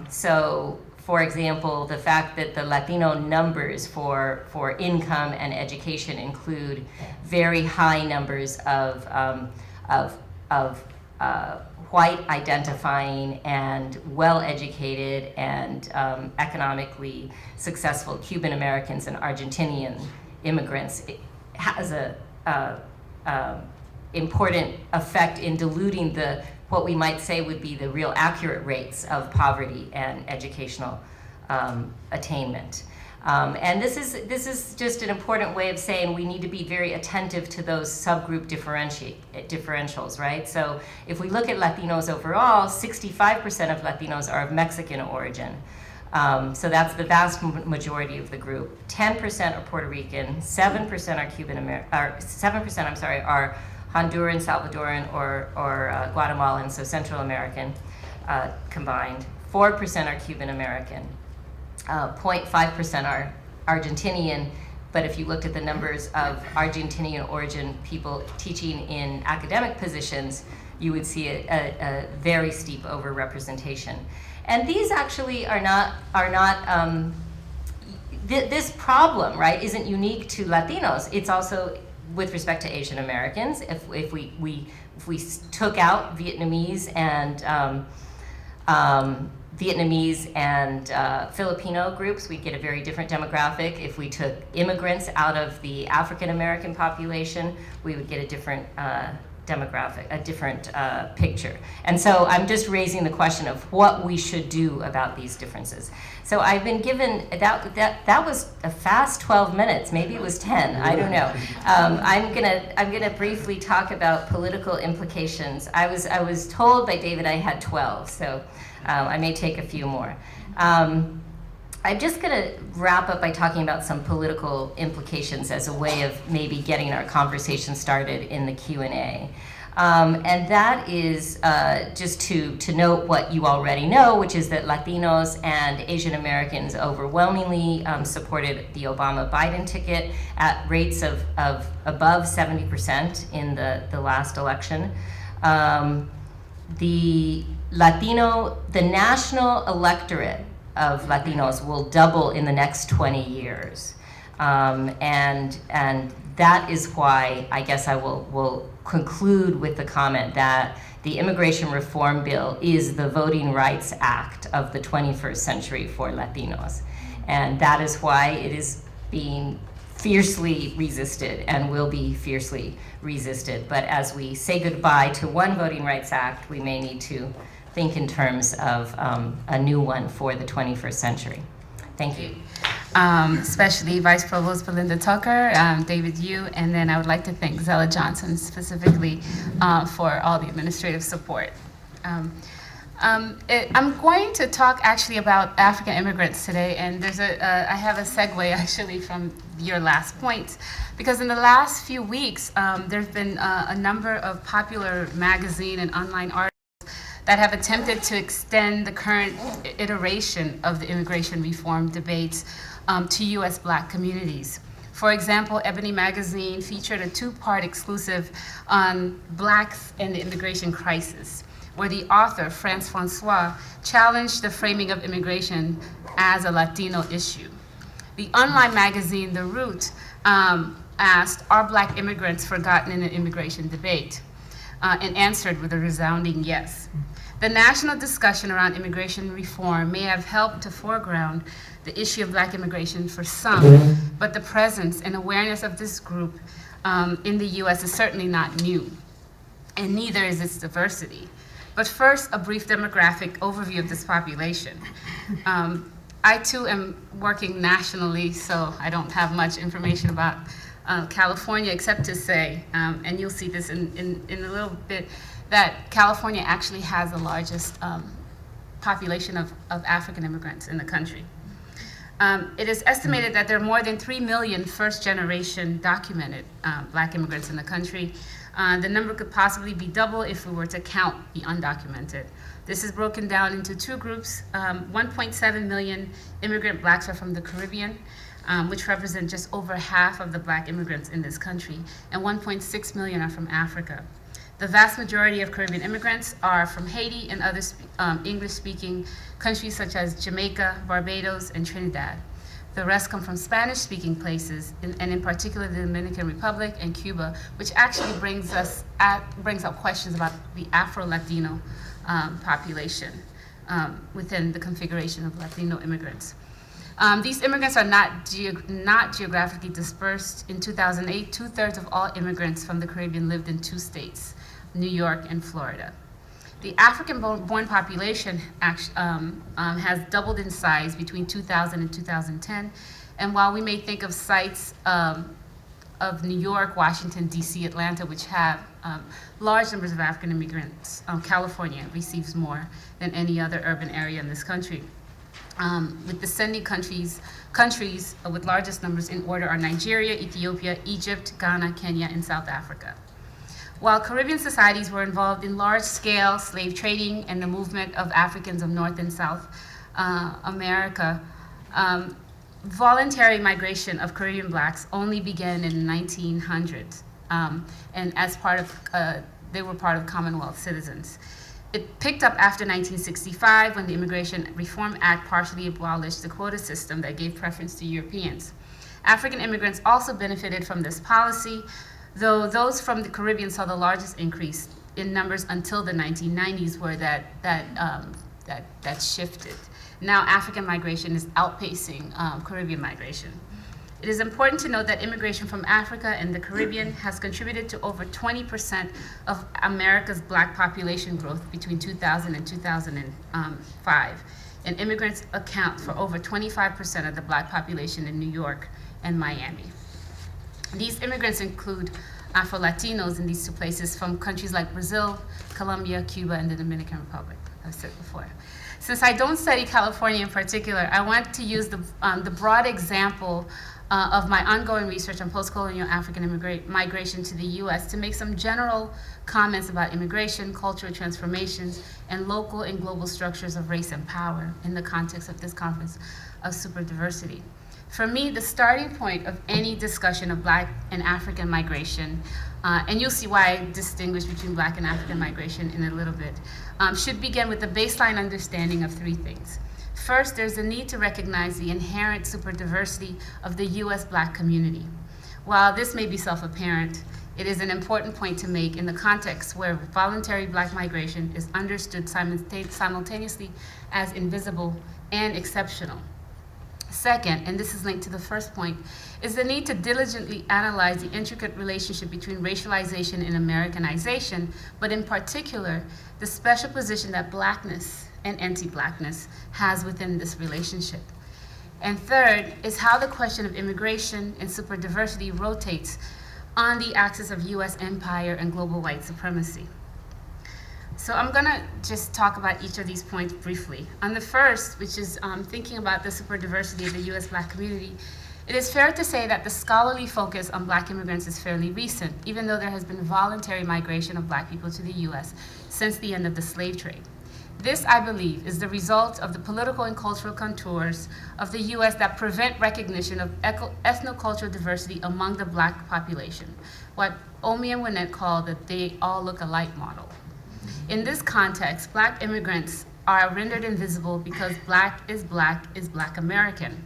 So, for example, the fact that the Latino numbers for income and education include very high numbers of white identifying and well-educated and economically successful Cuban Americans and Argentinian immigrants, it has a important effect in diluting what we might say would be the real accurate rates of poverty and educational attainment. And this is just an important way of saying we need to be very attentive to those subgroup differentials, right? So if we look at Latinos overall, 65% of Latinos are of Mexican origin. So that's the vast majority of the group. 10% are Puerto Rican, 7% are Cuban American, 7%, I'm sorry, are Honduran, Salvadoran, or Guatemalan, so Central American combined. 4% are Cuban American. 0.5% are Argentinian, but if you looked at the numbers of Argentinian origin people teaching in academic positions, you would see a very steep overrepresentation. And these actually are not this problem, right, isn't unique to Latinos. It's also with respect to Asian Americans. If we took out Vietnamese and Filipino groups, we'd get a very different demographic. If we took immigrants out of the African American population, we would get a different demographic, a different picture. And so I'm just raising the question of what we should do about these differences. So I've been given, that was a fast 12 minutes, maybe it was 10, I don't know. I'm gonna briefly talk about political implications. I was told by David I had 12, so I may take a few more. I'm just going to wrap up by talking about some political implications as a way of maybe getting our conversation started in the Q&A. And that is just to note what you already know, which is that Latinos and Asian Americans overwhelmingly supported the Obama-Biden ticket at rates of above 70% in the last election. The national electorate of Latinos will double in the next 20 years. And that is why I guess I will conclude with the comment that the Immigration Reform Bill is the Voting Rights Act of the 21st century for Latinos. And that is why it is being fiercely resisted and will be fiercely resisted. But as we say goodbye to one Voting Rights Act, we may need to think in terms of a new one for the 21st century. Thank you. Especially Vice Provost Belinda Tucker, David Yu, and then I would like to thank Zella Johnson specifically for all the administrative support. I'm going to talk actually about African immigrants today, and I have a segue actually from your last point, because in the last few weeks, there's been a number of popular magazine and online articles that have attempted to extend the current iteration of the immigration reform debates to U.S. Black communities. For example, Ebony Magazine featured a 2-part exclusive on Blacks and the immigration crisis, where the author, France Francois, challenged the framing of immigration as a Latino issue. The online magazine, The Root, asked, are Black immigrants forgotten in the immigration debate? And answered with a resounding yes. The national discussion around immigration reform may have helped to foreground the issue of Black immigration for some, but the presence and awareness of this group in the US is certainly not new, and neither is its diversity. But first, a brief demographic overview of this population. I too am working nationally, so I don't have much information about California, except to say, and you'll see this in a little bit, that California actually has the largest population of African immigrants in the country. It is estimated that there are more than 3 million first-generation documented Black immigrants in the country. The number could possibly be double if we were to count the undocumented. This is broken down into 2 groups. 1.7 million immigrant Blacks are from the Caribbean, which represent just over half of the Black immigrants in this country, and 1.6 million are from Africa. The vast majority of Caribbean immigrants are from Haiti and other English-speaking countries such as Jamaica, Barbados, and Trinidad. The rest come from Spanish-speaking places, and in particular the Dominican Republic and Cuba, which actually brings up questions about the Afro-Latino population within the configuration of Latino immigrants. These immigrants are not geographically dispersed. In 2008, 2/3 of all immigrants from the Caribbean lived in 2 states, New York and Florida. The African-born population has doubled in size between 2000 and 2010, and while we may think of sites of New York, Washington, D.C., Atlanta, which have large numbers of African immigrants, California receives more than any other urban area in this country. With descending countries with largest numbers in order are Nigeria, Ethiopia, Egypt, Ghana, Kenya, and South Africa. While Caribbean societies were involved in large-scale slave trading and the movement of Africans of North and South America, voluntary migration of Caribbean blacks only began in the 1900s, and as part of, they were part of Commonwealth citizens. It picked up after 1965 when the Immigration Reform Act partially abolished the quota system that gave preference to Europeans. African immigrants also benefited from this policy, though those from the Caribbean saw the largest increase in numbers until the 1990s, where that shifted. Now African migration is outpacing Caribbean migration. It is important to note that immigration from Africa and the Caribbean has contributed to over 20% of America's black population growth between 2000 and 2005. And immigrants account for over 25% of the black population in New York and Miami. These immigrants include Afro-Latinos in these 2 places from countries like Brazil, Colombia, Cuba, and the Dominican Republic, I've said before. Since I don't study California in particular, I want to use the broad example of my ongoing research on post-colonial African migration to the U.S. to make some general comments about immigration, cultural transformations, and local and global structures of race and power in the context of this conference of Superdiversity. For me, the starting point of any discussion of Black and African migration, and you'll see why I distinguish between Black and African migration in a little bit, should begin with the baseline understanding of 3 things. First, there's a need to recognize the inherent superdiversity of the U.S. Black community. While this may be self-apparent, it is an important point to make in the context where voluntary Black migration is understood simultaneously as invisible and exceptional. Second, and this is linked to the first point, is the need to diligently analyze the intricate relationship between racialization and Americanization, but in particular, the special position that Blackness and anti-Blackness has within this relationship. And third is how the question of immigration and superdiversity rotates on the axis of US empire and global white supremacy. So I'm gonna just talk about each of these points briefly. On the first, which is thinking about the superdiversity of the US Black community, it is fair to say that the scholarly focus on Black immigrants is fairly recent, even though there has been voluntary migration of Black people to the US since the end of the slave trade. This, I believe, is the result of the political and cultural contours of the US that prevent recognition of ethnocultural diversity among the Black population, what Omi and Winnett call the "they all look alike" model. In this context, Black immigrants are rendered invisible because Black is Black American.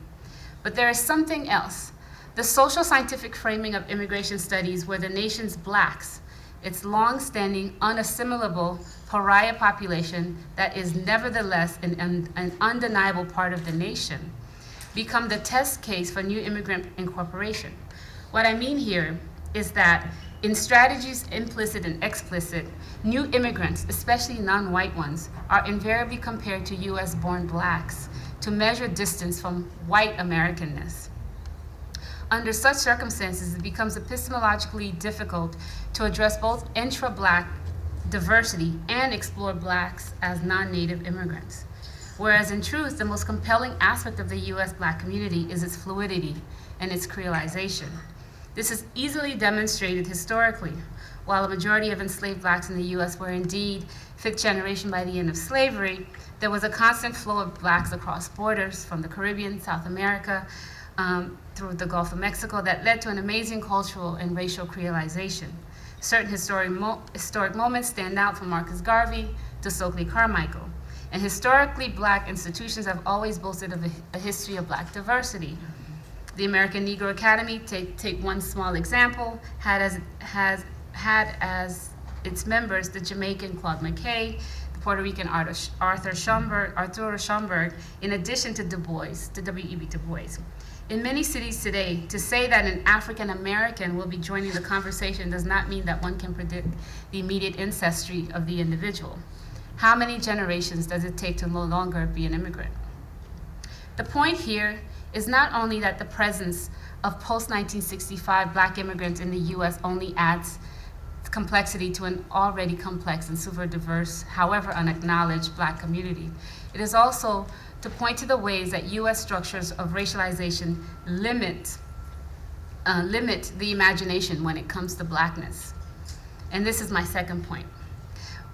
But there is something else. The social scientific framing of immigration studies where the nation's Blacks, its long-standing, unassimilable pariah population that is nevertheless an undeniable part of the nation, become the test case for new immigrant incorporation. What I mean here is that in strategies implicit and explicit, new immigrants, especially non-white ones, are invariably compared to US-born Blacks to measure distance from white Americanness. Under such circumstances, it becomes epistemologically difficult to address both intra-Black diversity and explore Blacks as non-native immigrants. Whereas in truth, the most compelling aspect of the US Black community is its fluidity and its creolization. This is easily demonstrated historically. While a majority of enslaved Blacks in the US were indeed 5th generation by the end of slavery, there was a constant flow of Blacks across borders from the Caribbean, South America, through the Gulf of Mexico that led to an amazing cultural and racial creolization. Certain historic moments stand out from Marcus Garvey to Stokely Carmichael. And historically Black institutions have always boasted of a history of Black diversity. The American Negro Academy, take one small example, had as its members the Jamaican Claude McKay, the Puerto Rican Arthur Schomburg, in addition to Du Bois, to W.E.B. Du Bois. In many cities today, to say that an African American will be joining the conversation does not mean that one can predict the immediate ancestry of the individual. How many generations does it take to no longer be an immigrant? The point here is not only that the presence of post-1965 Black immigrants in the US only adds complexity to an already complex and super diverse, however unacknowledged, Black community. It is also to point to the ways that US structures of racialization limit the imagination when it comes to Blackness. And this is my second point.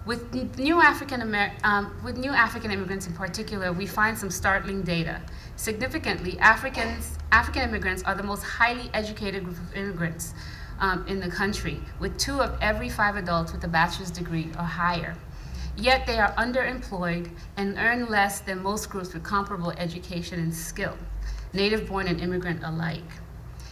With new African immigrants in particular, we find some startling data. Significantly, African immigrants are the most highly educated group of immigrants in the country, with 2 of every 5 adults with a bachelor's degree or higher. Yet they are underemployed and earn less than most groups with comparable education and skill, native-born and immigrant alike.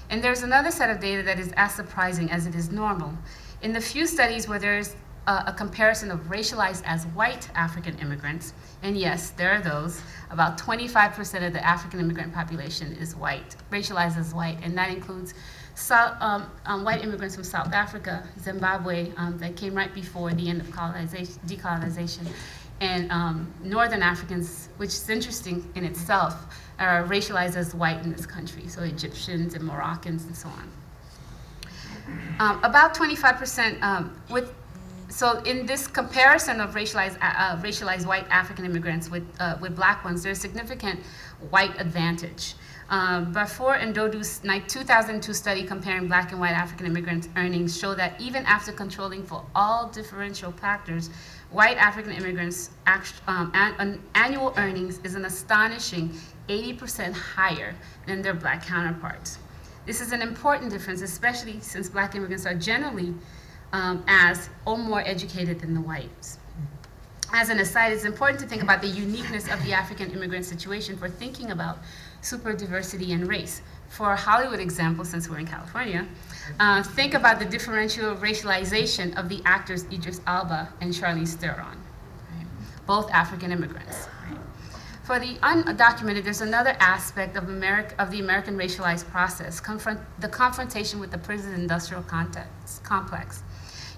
And there's another set of data that is as surprising as it is normal. In the few studies where there is a comparison of racialized as white African immigrants, and yes, there are those, about 25% of the African immigrant population is white, racialized as white, and that includes white immigrants from South Africa, Zimbabwe, that came right before the end of decolonization, and Northern Africans, which is interesting in itself, are racialized as white in this country, so Egyptians and Moroccans and so on. About 25% so in this comparison of racialized white African immigrants with Black ones, there's significant white advantage. Before Ndodu's 2002 study comparing Black and white African immigrants' earnings show that even after controlling for all differential factors, white African immigrants' annual earnings is an astonishing 80% higher than their Black counterparts. This is an important difference, especially since Black immigrants are generally as or more educated than the whites. As an aside, it's important to think about the uniqueness of the African immigrant situation for thinking about superdiversity and race. For a Hollywood example, since we're in California, think about the differential racialization of the actors Idris Elba and Charlize Theron, right? Both African immigrants. Right? For the undocumented, there's another aspect of the American racialized process, the confrontation with the prison industrial complex.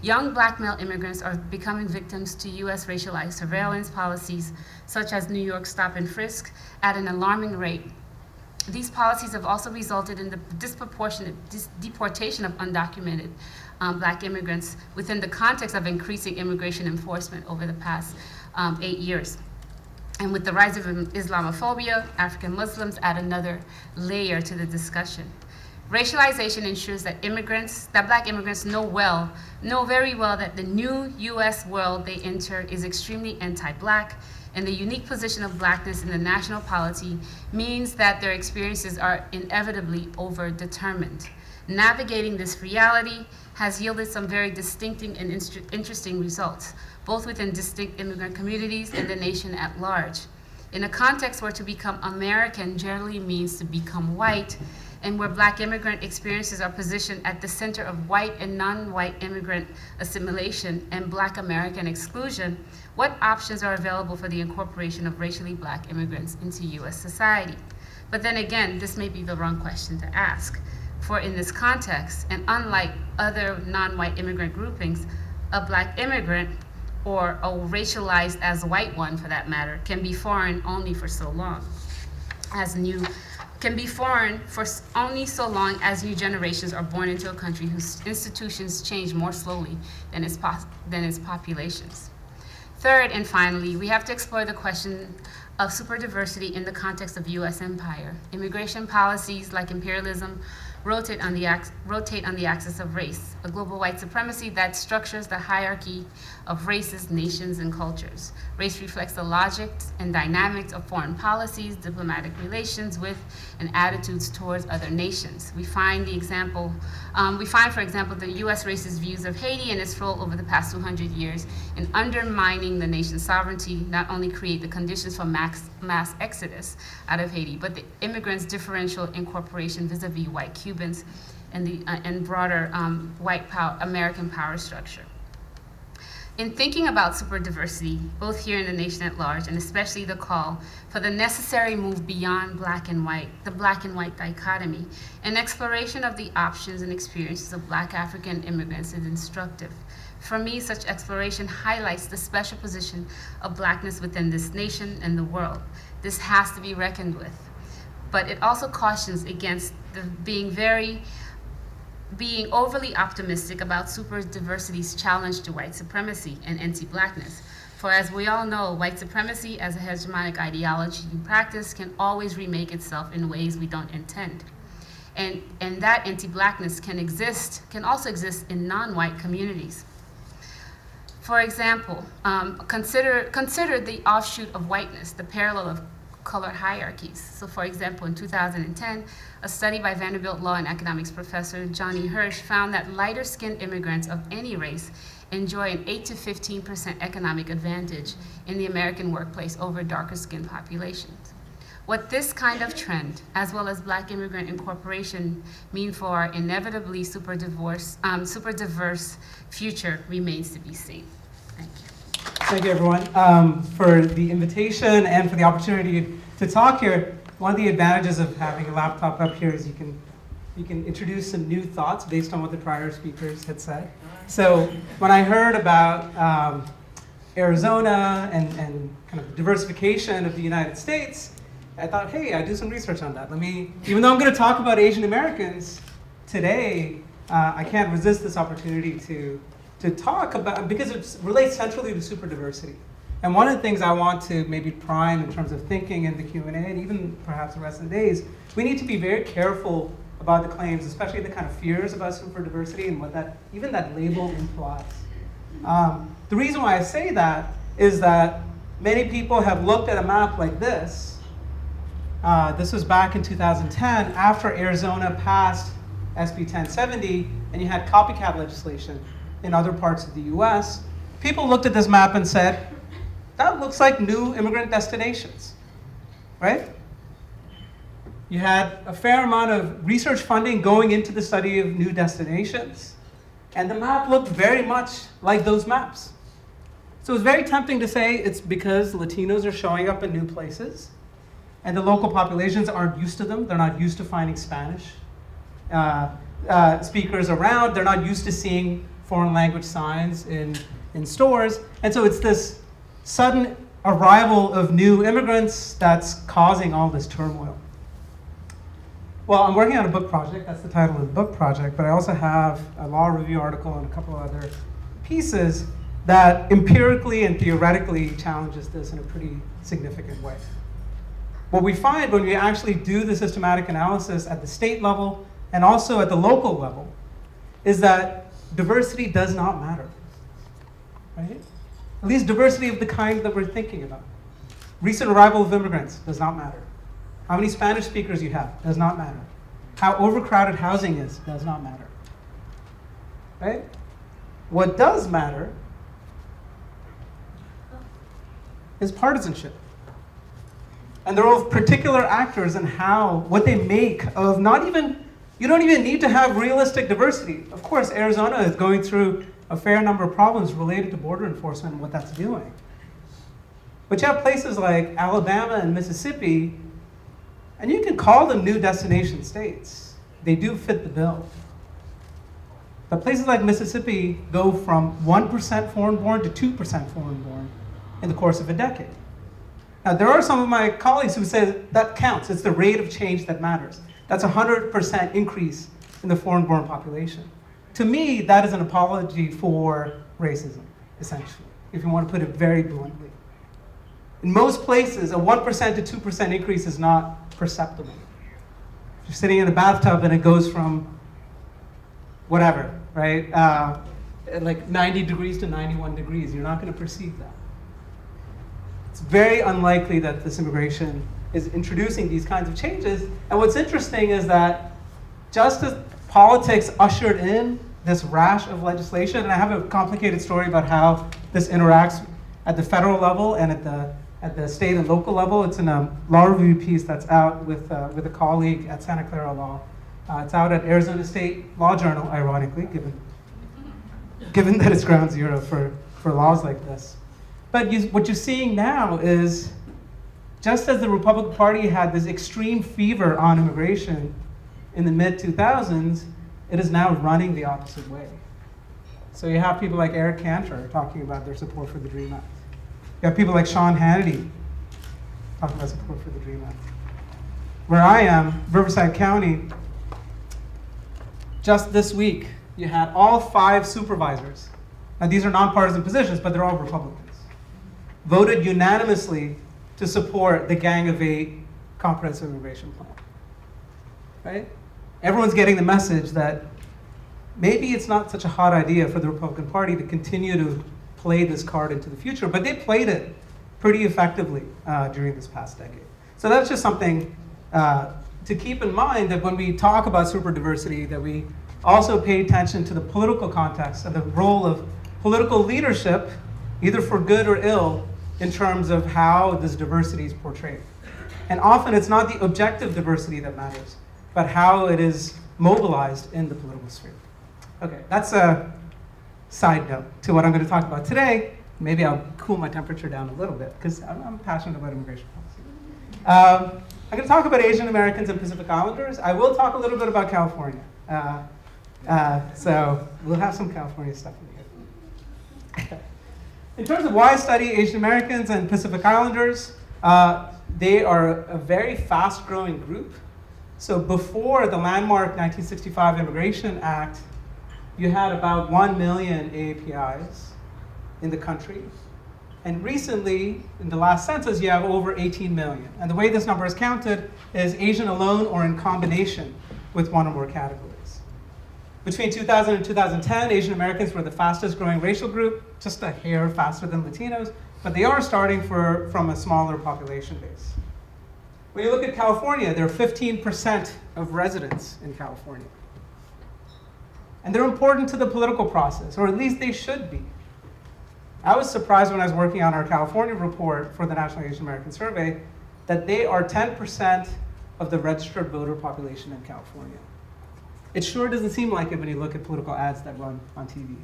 Young Black male immigrants are becoming victims to US racialized surveillance policies, such as New York stop and frisk, at an alarming rate. These policies have also resulted in the disproportionate deportation of undocumented Black immigrants within the context of increasing immigration enforcement over the past 8 years. And with the rise of Islamophobia, African Muslims add another layer to the discussion. Racialization ensures that Black immigrants know very well that the new US world they enter is extremely anti-Black, and the unique position of Blackness in the national polity means that their experiences are inevitably over-determined. Navigating this reality has yielded some very distinctive and interesting results, both within distinct immigrant communities and the nation at large. In a context where to become American generally means to become white, and where Black immigrant experiences are positioned at the center of white and non-white immigrant assimilation and Black American exclusion, what options are available for the incorporation of racially Black immigrants into US society? But then again, this may be the wrong question to ask. For in this context, and unlike other non-white immigrant groupings, a Black immigrant, or a racialized as white one for that matter, can be foreign only for so long as new generations are born into a country whose institutions change more slowly than its populations. Third, and finally, we have to explore the question of superdiversity in the context of US empire. Immigration policies like imperialism rotate on the axis of race, a global white supremacy that structures the hierarchy of races, nations, and cultures. Race reflects the logic and dynamics of foreign policies, diplomatic relations with, and attitudes towards other nations. We find, for example, the US racist views of Haiti and its role over the past 200 years in undermining the nation's sovereignty not only create the conditions for mass exodus out of Haiti, but the immigrants' differential incorporation vis-a-vis white Cubans and broader white American power structure. In thinking about superdiversity, both here in the nation at large, and especially the call for the necessary move beyond black and white, the black and white dichotomy, an exploration of the options and experiences of Black African immigrants is instructive. For me, such exploration highlights the special position of Blackness within this nation and the world. This has to be reckoned with. But it also cautions against being overly optimistic about superdiversity's challenge to white supremacy and anti-blackness. For as we all know, white supremacy as a hegemonic ideology and practice can always remake itself in ways we don't intend. And that anti-blackness can also exist in non-white communities. For example, consider the offshoot of whiteness, the parallel of color hierarchies. So for example, in 2010, a study by Vanderbilt Law and Economics professor Johnny Hirsch found that lighter-skinned immigrants of any race enjoy an 8 to 15% economic advantage in the American workplace over darker-skinned populations. What this kind of trend, as well as Black immigrant incorporation, mean for our inevitably super diverse future remains to be seen. Thank you. Thank you, everyone, for the invitation and for the opportunity to talk here. One of the advantages of having a laptop up here is you can introduce some new thoughts based on what the prior speakers had said. So when I heard about Arizona and kind of diversification of the United States, I thought, hey, I do some research on that. Even though I'm going to talk about Asian Americans today, I can't resist this opportunity to talk about, because it relates centrally to superdiversity. And one of the things I want to maybe prime in terms of thinking in the Q&A, and even perhaps the rest of the days, we need to be very careful about the claims, especially the kind of fears about superdiversity and what even that label implies. The reason why I say that is that many people have looked at a map like this. This was back in 2010, after Arizona passed SB 1070, and you had copycat legislation in other parts of the US. People looked at this map and said, that looks like new immigrant destinations, right? You had a fair amount of research funding going into the study of new destinations, and the map looked very much like those maps. So it's very tempting to say it's because Latinos are showing up in new places, and the local populations aren't used to them. They're not used to finding Spanish speakers around. They're not used to seeing foreign language signs in stores. And so it's this sudden arrival of new immigrants that's causing all this turmoil. Well, I'm working on a book project. That's the title of the book project. But I also have a law review article and a couple of other pieces that empirically and theoretically challenges this in a pretty significant way. What we find when we actually do the systematic analysis at the state level and also at the local level is that diversity does not matter, right? At least diversity of the kind that we're thinking about. Recent arrival of immigrants does not matter. How many Spanish speakers you have does not matter. How overcrowded housing is does not matter, right? What does matter is partisanship. And the role of particular actors and what they make of you don't even need to have realistic diversity. Of course, Arizona is going through a fair number of problems related to border enforcement and what that's doing. But you have places like Alabama and Mississippi, and you can call them new destination states. They do fit the bill. But places like Mississippi go from 1% foreign-born to 2% foreign-born in the course of a decade. Now, there are some of my colleagues who say that counts. It's the rate of change that matters. That's a 100% increase in the foreign-born population. To me, that is an apology for racism, essentially, if you want to put it very bluntly. In most places, a 1% to 2% increase is not perceptible. If you're sitting in a bathtub and it goes from whatever, right, like 90 degrees to 91 degrees, you're not going to perceive that. It's very unlikely that this immigration is introducing these kinds of changes. And what's interesting is that just as politics ushered in this rash of legislation, and I have a complicated story about how this interacts at the federal level and at the at the state and local level. It's in a law review piece that's out with a colleague at Santa Clara Law. It's out at Arizona State Law Journal, ironically, given that it's ground zero for laws like this. But what you're seeing now is, just as the Republican Party had this extreme fever on immigration in the mid-2000s, it is now running the opposite way. So you have people like Eric Cantor talking about their support for the DREAM Act. You have people like Sean Hannity talking about support for the DREAM Act. Where I am, Riverside County, just this week, you had all 5 supervisors. Now these are nonpartisan positions, but they're all Republicans. Voted unanimously to support the Gang of 8 comprehensive immigration plan. Right? Everyone's getting the message that maybe it's not such a hot idea for the Republican Party to continue to play this card into the future, but they played it pretty effectively during this past decade. So that's just something to keep in mind, that when we talk about superdiversity, that we also pay attention to the political context and the role of political leadership, either for good or ill, in terms of how this diversity is portrayed. And often it's not the objective diversity that matters, but how it is mobilized in the political sphere. Okay, that's a side note to what I'm going to talk about today. Maybe I'll cool my temperature down a little bit, because I'm passionate about immigration policy. I'm going to talk about Asian Americans and Pacific Islanders. I will talk a little bit about California. So we'll have some California stuff in here. In terms of why I study Asian Americans and Pacific Islanders, they are a very fast-growing group. So before the landmark 1965 Immigration Act, you had about 1 million AAPIs in the country. And recently, in the last census, you have over 18 million. And the way this number is counted is Asian alone or in combination with one or more categories. Between 2000 and 2010, Asian Americans were the fastest growing racial group, just a hair faster than Latinos, but they are starting from a smaller population base. When you look at California, there are 15% of residents in California. And they're important to the political process, or at least they should be. I was surprised when I was working on our California report for the National Asian American Survey that they are 10% of the registered voter population in California. It sure doesn't seem like it when you look at political ads that run on TV.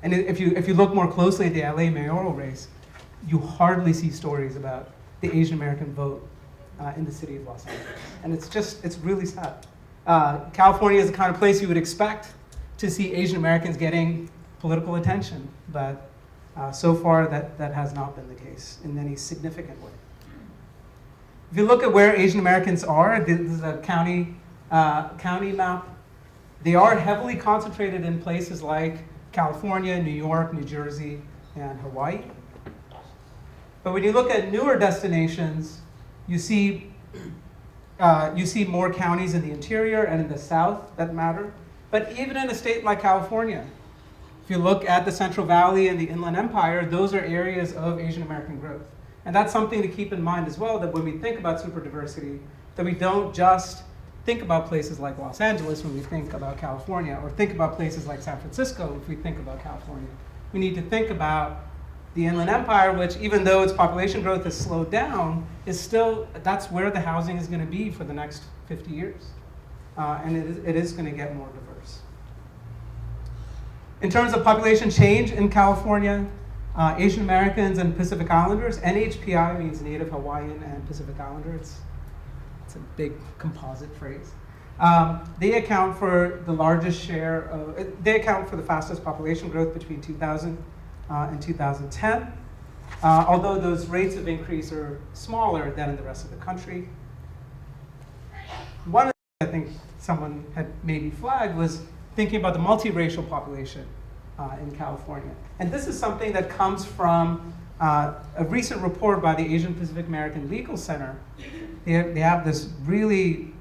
And if you look more closely at the LA mayoral race, you hardly see stories about the Asian American vote in the city of Los Angeles. And it's really sad. California is the kind of place you would expect to see Asian Americans getting political attention, but so far that has not been the case in any significant way. If you look at where Asian Americans are, this is a county map. They are heavily concentrated in places like California, New York, New Jersey, and Hawaii. But when you look at newer destinations, you see more counties in the interior and in the south that matter. But even in a state like California, if you look at the Central Valley and the Inland Empire, those are areas of Asian American growth. And that's something to keep in mind as well, that when we think about superdiversity, that we don't just think about places like Los Angeles when we think about California, or think about places like San Francisco if we think about California. We need to think about the Inland Empire, which even though its population growth has slowed down, is still, that's where the housing is going to be for the next 50 years. And it is going to get more diverse. In terms of population change in California, Asian Americans and Pacific Islanders, NHPI means Native Hawaiian and Pacific Islander. It's a big composite phrase. They account for the largest share of, they account for the fastest population growth between 2000 and 2010, although those rates of increase are smaller than in the rest of the country. One of the things I think someone had maybe flagged was thinking about the multiracial population in California. And this is something that comes from a recent report by the Asian Pacific American Legal Center. They have this really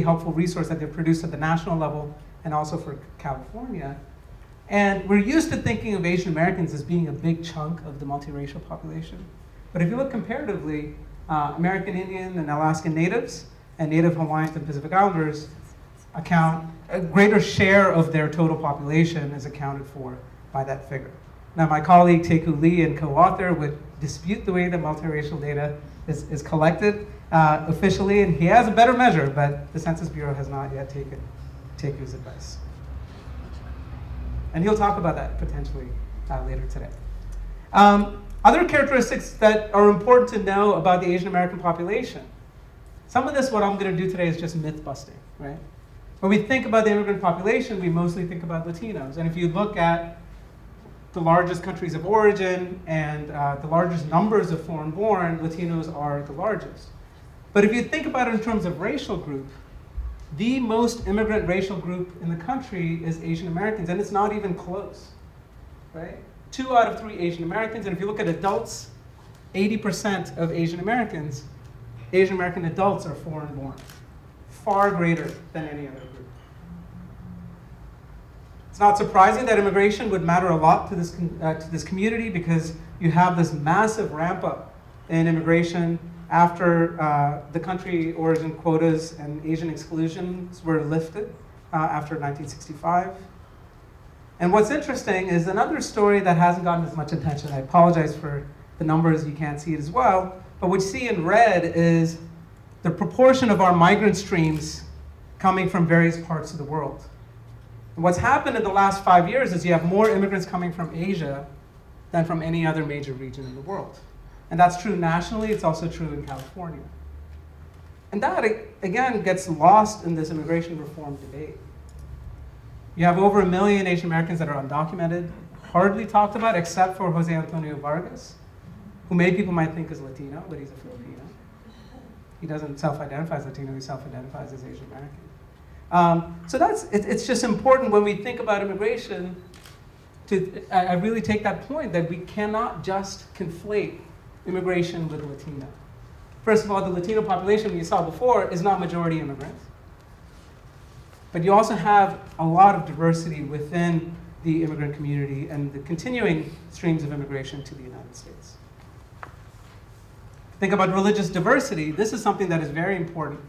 helpful resource that they've produced at the national level and also for California. And we're used to thinking of Asian Americans as being a big chunk of the multiracial population. But if you look comparatively, American Indian and Alaskan Natives and Native Hawaiians and Pacific Islanders account, a greater share of their total population is accounted for by that figure. Now, my colleague Teku Lee and co-author would dispute the way that multiracial data is collected officially, and he has a better measure, but the Census Bureau has not yet taken Teku's advice. And he'll talk about that potentially later today. Other characteristics that are important to know about the Asian American population. Some of this, what I'm going to do today, is just myth busting, right? When we think about the immigrant population, we mostly think about Latinos. And if you look at the largest countries of origin and the largest numbers of foreign-born, Latinos are the largest. But if you think about it in terms of racial group, the most immigrant racial group in the country is Asian Americans, and it's not even close, right? 2 out of 3 Asian Americans, and if you look at adults, 80% of Asian American adults are foreign-born, far greater than any other group. It's not surprising that immigration would matter a lot to this community, because you have this massive ramp up in immigration after the country origin quotas and Asian exclusions were lifted after 1965. And what's interesting is another story that hasn't gotten as much attention. I apologize for the numbers, you can't see it as well, but what you see in red is the proportion of our migrant streams coming from various parts of the world. And what's happened in the last 5 years is you have more immigrants coming from Asia than from any other major region in the world. And that's true nationally, it's also true in California. And that, again, gets lost in this immigration reform debate. You have over 1 million Asian Americans that are undocumented, hardly talked about except for Jose Antonio Vargas, who many people might think is Latino, but he's a Filipino. He doesn't self-identify as Latino, he self-identifies as Asian American. So it's just important when we think about immigration I really take that point that we cannot just conflate immigration with Latino. First of all, the Latino population we saw before is not majority immigrant. But you also have a lot of diversity within the immigrant community and the continuing streams of immigration to the United States. Think about religious diversity. This is something that is very important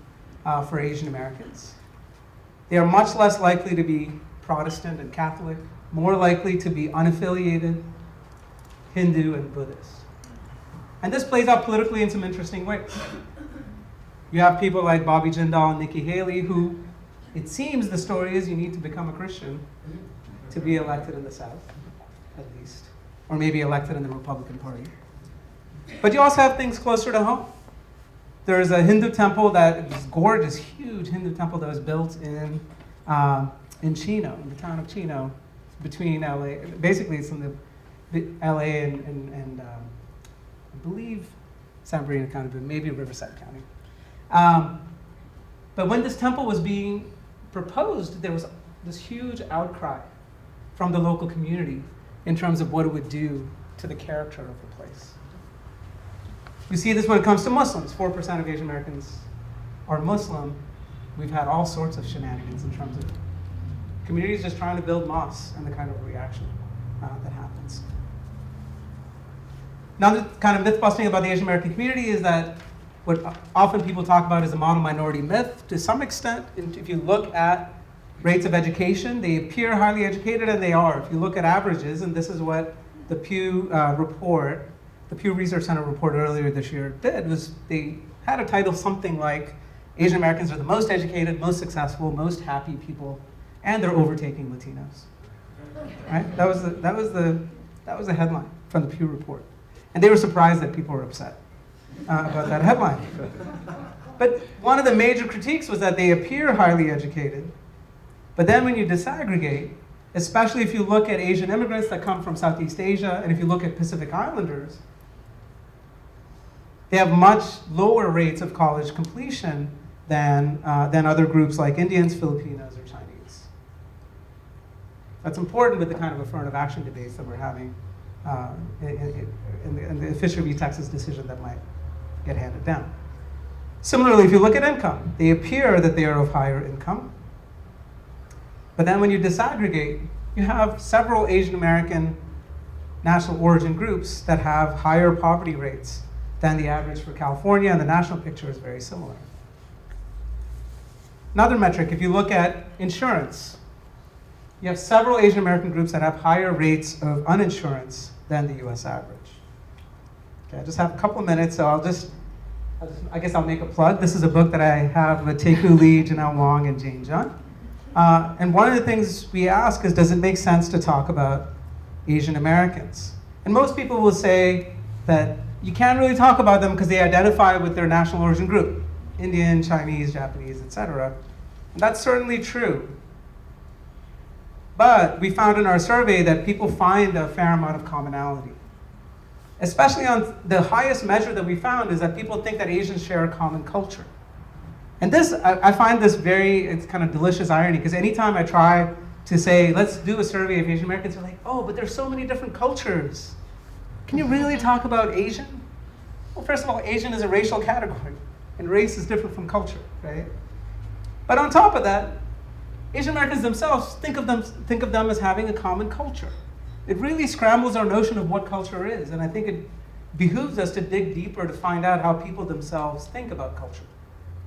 for Asian Americans. They are much less likely to be Protestant and Catholic, more likely to be unaffiliated, Hindu and Buddhist. And this plays out politically in some interesting ways. You have people like Bobby Jindal and Nikki Haley who, it seems the story is you need to become a Christian to be elected in the South, at least, or maybe elected in the Republican Party. But you also have things closer to home. There's a Hindu temple this gorgeous, huge Hindu temple that was built in Chino, in the town of Chino, between LA. Basically, it's in the LA and I believe San Bernardino County, but maybe Riverside County. But when this temple was being proposed, there was this huge outcry from the local community in terms of what it would do to the character of the place. You see this when it comes to Muslims. 4% of Asian Americans are Muslim. We've had all sorts of shenanigans in terms of communities just trying to build mosques and the kind of reaction that happens. Another kind of myth busting about the Asian American community is that what often people talk about is a model minority myth. To some extent, if you look at rates of education, they appear highly educated, and they are. If you look at averages, and this is what the Pew report, the Pew Research Center report earlier this year did, was they had a title something like Asian Americans are the most educated, most successful, most happy people, and they're overtaking Latinos. Right? That was the headline from the Pew report. And they were surprised that people were upset about that headline. But one of the major critiques was that they appear highly educated, but then when you disaggregate, especially if you look at Asian immigrants that come from Southeast Asia, and if you look at Pacific Islanders, they have much lower rates of college completion than other groups like Indians, Filipinos, or Chinese. That's important with the kind of affirmative action debates that we're having in the Fisher v. Texas decision that might get handed down. Similarly, if you look at income, they appear that they are of higher income. But then when you disaggregate, you have several Asian American national origin groups that have higher poverty rates than the average for California, and the national picture is very similar. Another metric, if you look at insurance, you have several Asian American groups that have higher rates of uninsurance than the US average. Okay, I just have a couple of minutes, so I guess I'll make a plug. This is a book that I have with Taeku Lee, Janelle Wong, and Jane Jun. And one of the things we ask is, does it make sense to talk about Asian Americans? And most people will say that you can't really talk about them because they identify with their national origin group, Indian, Chinese, Japanese, etc. And that's certainly true. But we found in our survey that people find a fair amount of commonality. Especially on the highest measure that we found is that people think that Asians share a common culture. And this, I find this it's kind of delicious irony, because anytime I try to say, let's do a survey of Asian Americans, they're like, oh, but there's so many different cultures. Can you really talk about Asian? Well, first of all, Asian is a racial category, and race is different from culture, right? But on top of that, Asian Americans themselves think of them as having a common culture. It really scrambles our notion of what culture is, and I think it behooves us to dig deeper to find out how people themselves think about culture,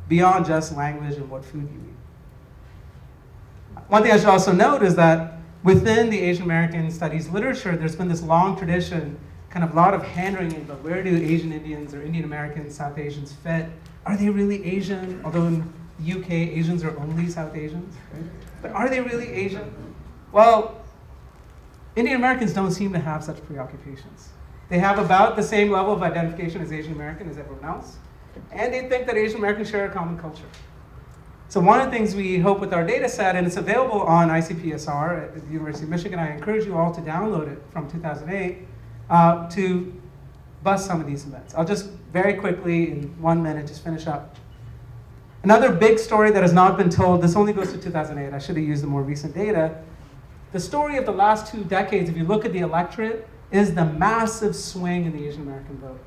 beyond just language and what food you eat. One thing I should also note is that within the Asian American studies literature, there's been this long tradition, kind of a lot of hand-wringing about where do Asian Indians or Indian Americans, South Asians fit? Are they really Asian? Although in the UK, Asians are only South Asians, right? But are they really Asian? Well, Indian Americans don't seem to have such preoccupations. They have about the same level of identification as Asian American as everyone else, and they think that Asian Americans share a common culture. So one of the things we hope with our data set, and it's available on ICPSR at the University of Michigan, I encourage you all to download it from 2008, to bust some of these myths. I'll just very quickly, in 1 minute, just finish up. Another big story that has not been told, this only goes to 2008, I should have used the more recent data. The story of the last 2 decades, if you look at the electorate, is the massive swing in the Asian American vote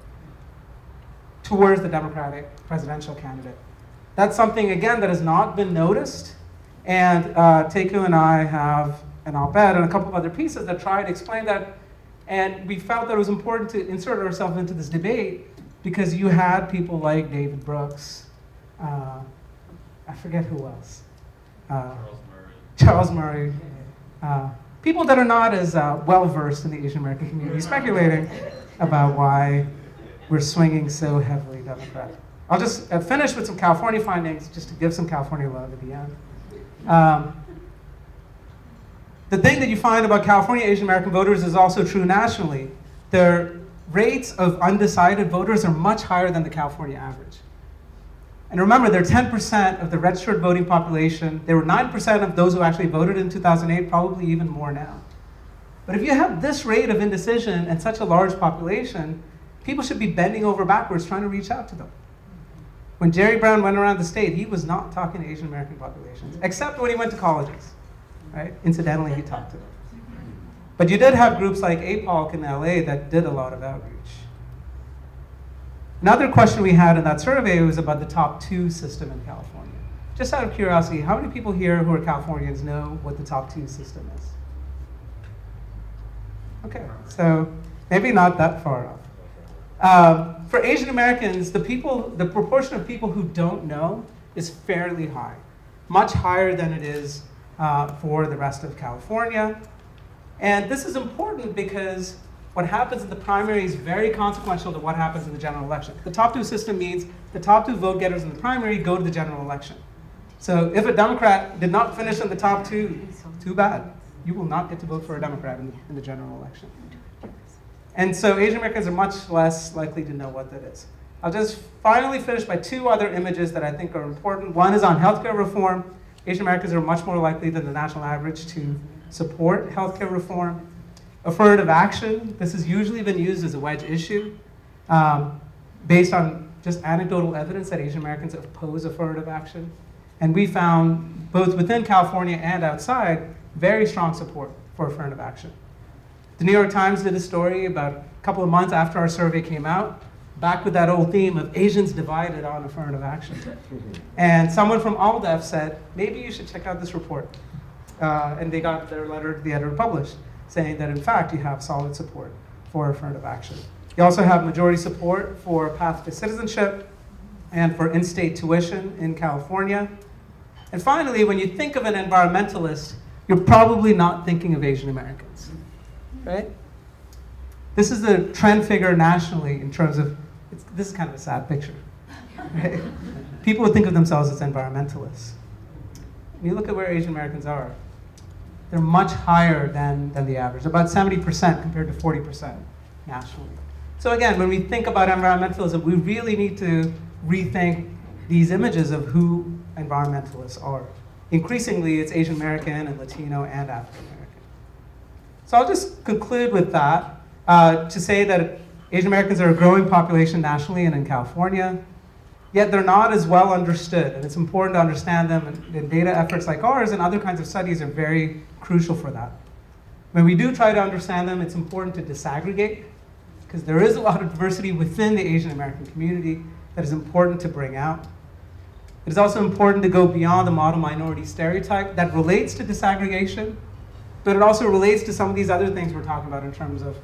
towards the Democratic presidential candidate. That's something, again, that has not been noticed. And Taeku and I have an op-ed and a couple of other pieces that try to explain that. And we felt that it was important to insert ourselves into this debate because you had people like David Brooks, I forget who else. Charles Murray. People that are not as well-versed in the Asian American community speculating about why we're swinging so heavily Democratic. I'll just finish with some California findings, just to give some California love at the end. The thing that you find about California Asian American voters is also true nationally. Their rates of undecided voters are much higher than the California average. And remember, they're 10% of the registered voting population. They were 9% of those who actually voted in 2008, probably even more now. But if you have this rate of indecision and such a large population, people should be bending over backwards trying to reach out to them. When Jerry Brown went around the state, he was not talking to Asian American populations, except when he went to colleges, right? Incidentally, he talked to them. But you did have groups like APOLC in LA that did a lot of outreach. Another question we had in that survey was about the top 2 system in California. Just out of curiosity, how many people here who are Californians know what the top 2 system is? Okay, so maybe not that far off. For Asian Americans, the proportion of people who don't know is fairly high, much higher than it is for the rest of California. And this is important because what happens in the primary is very consequential to what happens in the general election. The top 2 system means the top 2 vote getters in the primary go to the general election. So if a Democrat did not finish in the top 2, too bad. You will not get to vote for a Democrat in the general election. And so Asian Americans are much less likely to know what that is. I'll just finally finish by 2 other images that I think are important. One is on healthcare reform. Asian Americans are much more likely than the national average to support healthcare reform. Affirmative action, this has usually been used as a wedge issue based on just anecdotal evidence that Asian Americans oppose affirmative action. And we found, both within California and outside, very strong support for affirmative action. The New York Times did a story about a couple of months after our survey came out, back with that old theme of Asians divided on affirmative action. And someone from ALDEF said, maybe you should check out this report. And they got their letter to the editor published, saying that in fact you have solid support for affirmative action. You also have majority support for path to citizenship and for in-state tuition in California. And finally, when you think of an environmentalist, you're probably not thinking of Asian Americans, right? This is the trend figure nationally in terms of, this is kind of a sad picture, right? People would think of themselves as environmentalists. And you look at where Asian Americans are, they're much higher than the average, about 70% compared to 40% nationally. So again, when we think about environmentalism, we really need to rethink these images of who environmentalists are. Increasingly, it's Asian American and Latino and African American. So I'll just conclude with that to say that Asian Americans are a growing population nationally and in California, yet they're not as well understood, and it's important to understand them, and data efforts like ours and other kinds of studies are very crucial for that. When we do try to understand them, it's important to disaggregate, because there is a lot of diversity within the Asian American community that is important to bring out. It is also important to go beyond the model minority stereotype that relates to disaggregation, but it also relates to some of these other things we're talking about in terms of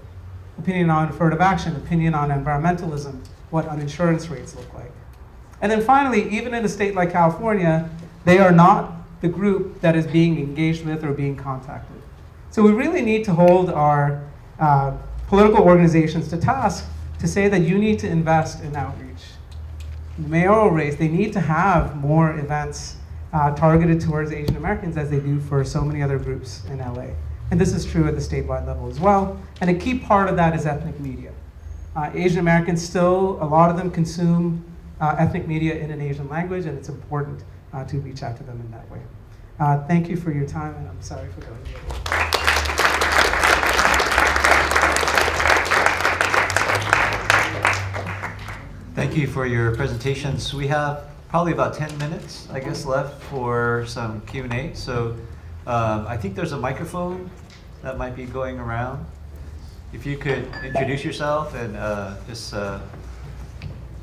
opinion on affirmative action, opinion on environmentalism, what uninsurance rates look like. And then finally, even in a state like California, they are not the group that is being engaged with or being contacted. So we really need to hold our political organizations to task to say that you need to invest in outreach. In the mayoral race, they need to have more events targeted towards Asian Americans as they do for so many other groups in LA. And this is true at the statewide level as well. And a key part of that is ethnic media. Asian Americans still, a lot of them consume ethnic media in an Asian language, and it's important to reach out to them in that way. Thank you for your time, and I'm sorry for going over. Thank you for your presentations. We have probably about 10 minutes, I guess, left for some Q&A. So I think there's a microphone that might be going around. If you could introduce yourself and just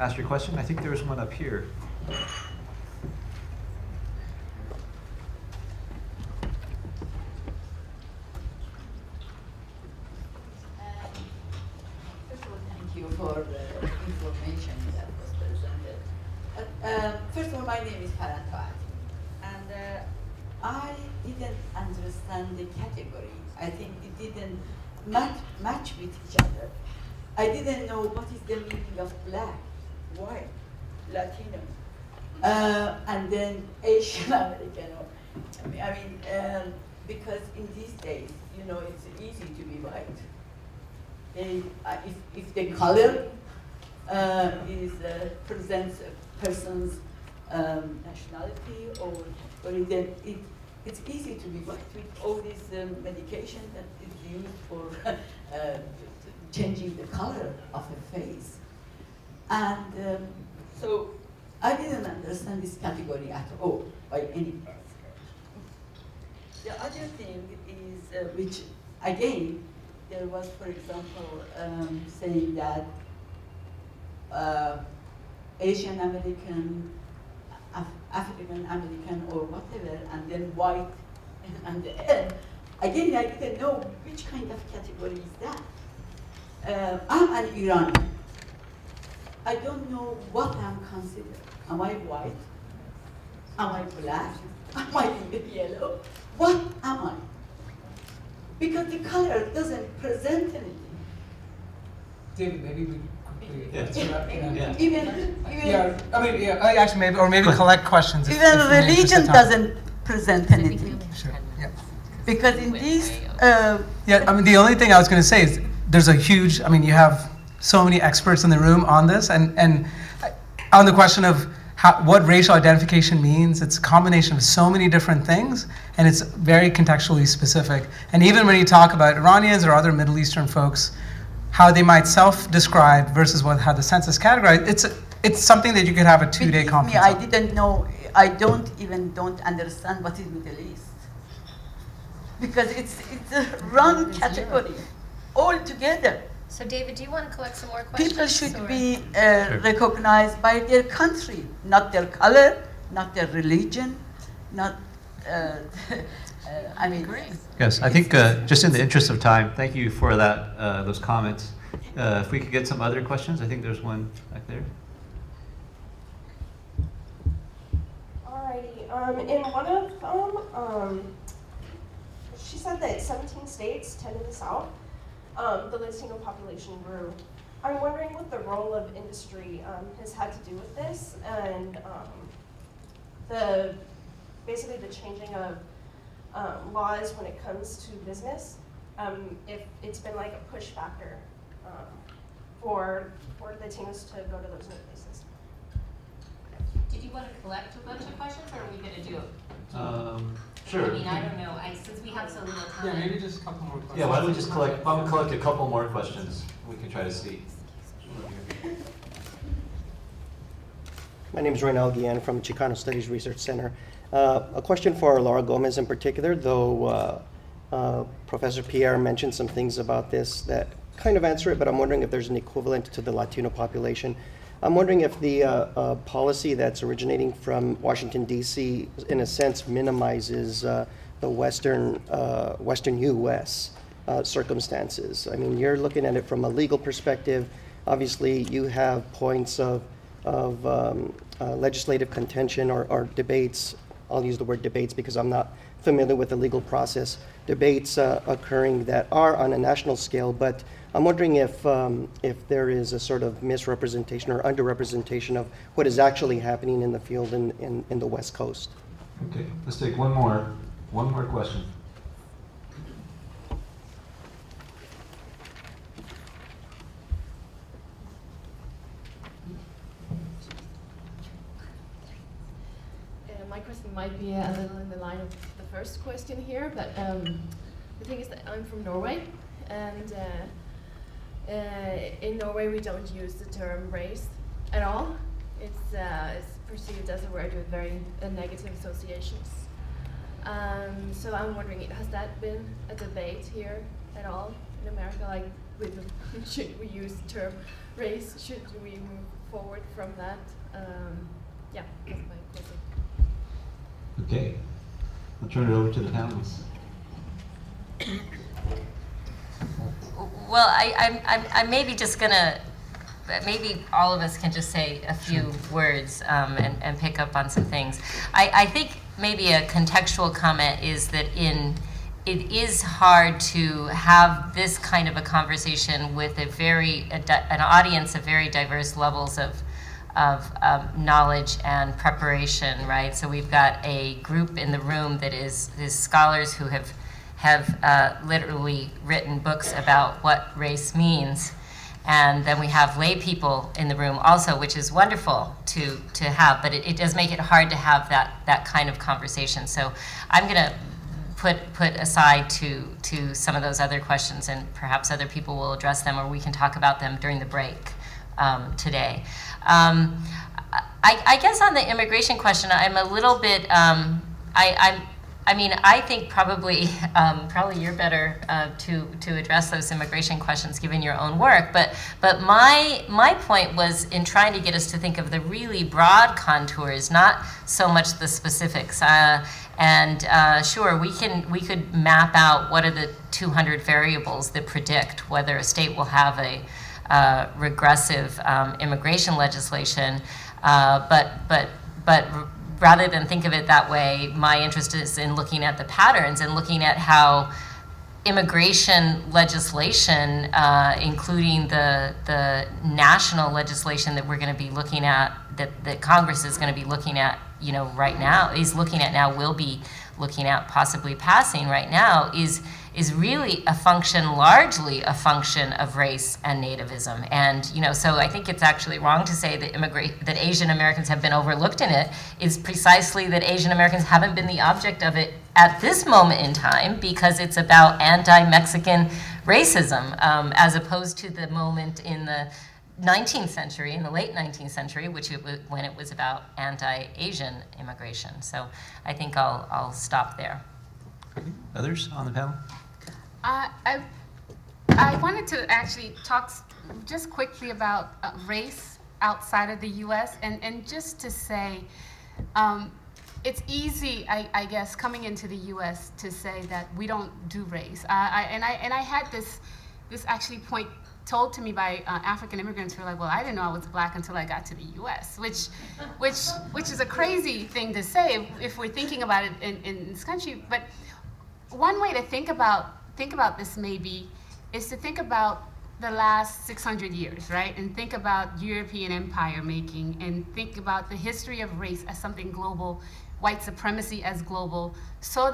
ask your question. I think there's one up here. First of all, thank you for the information that was presented. First of all, my name is Parantoat, and I didn't understand the category. I think it didn't match with each other. I didn't know what is the meaning of black, white, Latino, and then Asian American. Because in these days, you know, it's easy to be white. If the color presents a person's nationality, or it's easy to be white with all this medication that is used for changing the color of a face. And so I didn't understand this category at all by any means. The other thing is, which again, there was, for example, saying that Asian American, African American, or whatever, and then white, and then again, I didn't know which kind of category is that. I'm an Iranian. I don't know what I'm considered. Am I white? Am I black? Am I yellow? What am I? Because the color doesn't present anything. David, maybe we quickly Yeah. answer that. Yeah. Even Actually, maybe collect questions. even if in the interest religion of time. doesn't present anything. Sure. Yeah. Because in these, Yeah, I mean, the only thing I was going to say is there's a huge, I mean, you have so many experts in the room on this, and on the question of what racial identification means, it's a combination of so many different things, and it's very contextually specific. And even when you talk about Iranians or other Middle Eastern folks, how they might self-describe versus how the census categorized, it's something that you could have a two-day conference I on. didn't know. I don't understand what is Middle East, because it's a wrong category altogether. So David, do you want to collect some more questions? People should or- be recognized by their country, not their color, not their religion, not. I mean, Yes, I think just in the interest of time, thank you for that, those comments. If we could get some other questions, I think there's one back there. Alrighty. In one of them, she said that 17 states, 10 in the South, the Latino population grew. I'm wondering what the role of industry has had to do with this, and basically the changing of laws when it comes to business. If it's been like a push factor for Latinos to go to those new places. Did you want to collect a bunch of questions, or are we going to do it? Sure. I mean, I don't know. Since we have so little time. Yeah, maybe just a couple more questions. Yeah, why don't we just collect a couple more questions? We can try to see. My name is Reynal Guillen from Chicano Studies Research Center. A question for Laura Gomez in particular, though Professor Pierre mentioned some things about this that kind of answer it, but I'm wondering if there's an equivalent to the Latino population. I'm wondering if the policy that's originating from Washington, D.C., in a sense, minimizes the Western U.S. Circumstances. I mean, you're looking at it from a legal perspective. Obviously, you have points of legislative contention or debates. I'll use the word debates because I'm not familiar with the legal process. Debates occurring that are on a national scale, but I'm wondering if there is a sort of misrepresentation or underrepresentation of what is actually happening in the field in the West Coast. Okay, let's take one more question. My question might be a little in the line of the first question here, but the thing is that I'm from Norway, and in Norway we don't use the term race at all. It's perceived as a word with very negative associations. So I'm wondering, has that been a debate here at all in America? Like, should we use the term race? Should we move forward from that? Yeah, that's my question. Okay, I'll turn it over to the panelists. Well, I'm maybe just gonna, maybe all of us can just say a few words and pick up on some things. I think maybe a contextual comment is that it is hard to have this kind of a conversation with an audience of very diverse levels of knowledge and preparation, right? So we've got a group in the room that is scholars who have literally written books about what race means. And then we have lay people in the room also, which is wonderful to have, but it does make it hard to have that kind of conversation. So I'm gonna put aside to some of those other questions, and perhaps other people will address them, or we can talk about them during the break today. I guess on the immigration question, I'm a little bit, I mean, I think probably you're better to address those immigration questions given your own work. But my point was in trying to get us to think of the really broad contours, not so much the specifics. Sure, we could map out what are the 200 variables that predict whether a state will have a regressive immigration legislation, but rather than think of it that way, my interest is in looking at the patterns and looking at how immigration legislation, including the national legislation that we're going to be looking at, that Congress is going to be looking at, right now, will be looking at possibly passing right now, is really largely a function of race and nativism. And, so I think it's actually wrong to say that Asian Americans have been overlooked in it. It's precisely that Asian Americans haven't been the object of it at this moment in time, because it's about anti-Mexican racism, as opposed to the moment in the 19th century, in the late 19th century, when it was about anti-Asian immigration. So I think I'll stop there. Others on the panel? I wanted to actually talk just quickly about race outside of the U.S. and just to say, it's easy, I guess, coming into the U.S. to say that we don't do race. I had this actually point told to me by African immigrants who were like, well, I didn't know I was black until I got to the U.S., which is a crazy thing to say if we're thinking about it in this country. But one way to think about this maybe is to think about the last 600 years, right? And think about European empire making, and think about the history of race as something global, white supremacy as global, so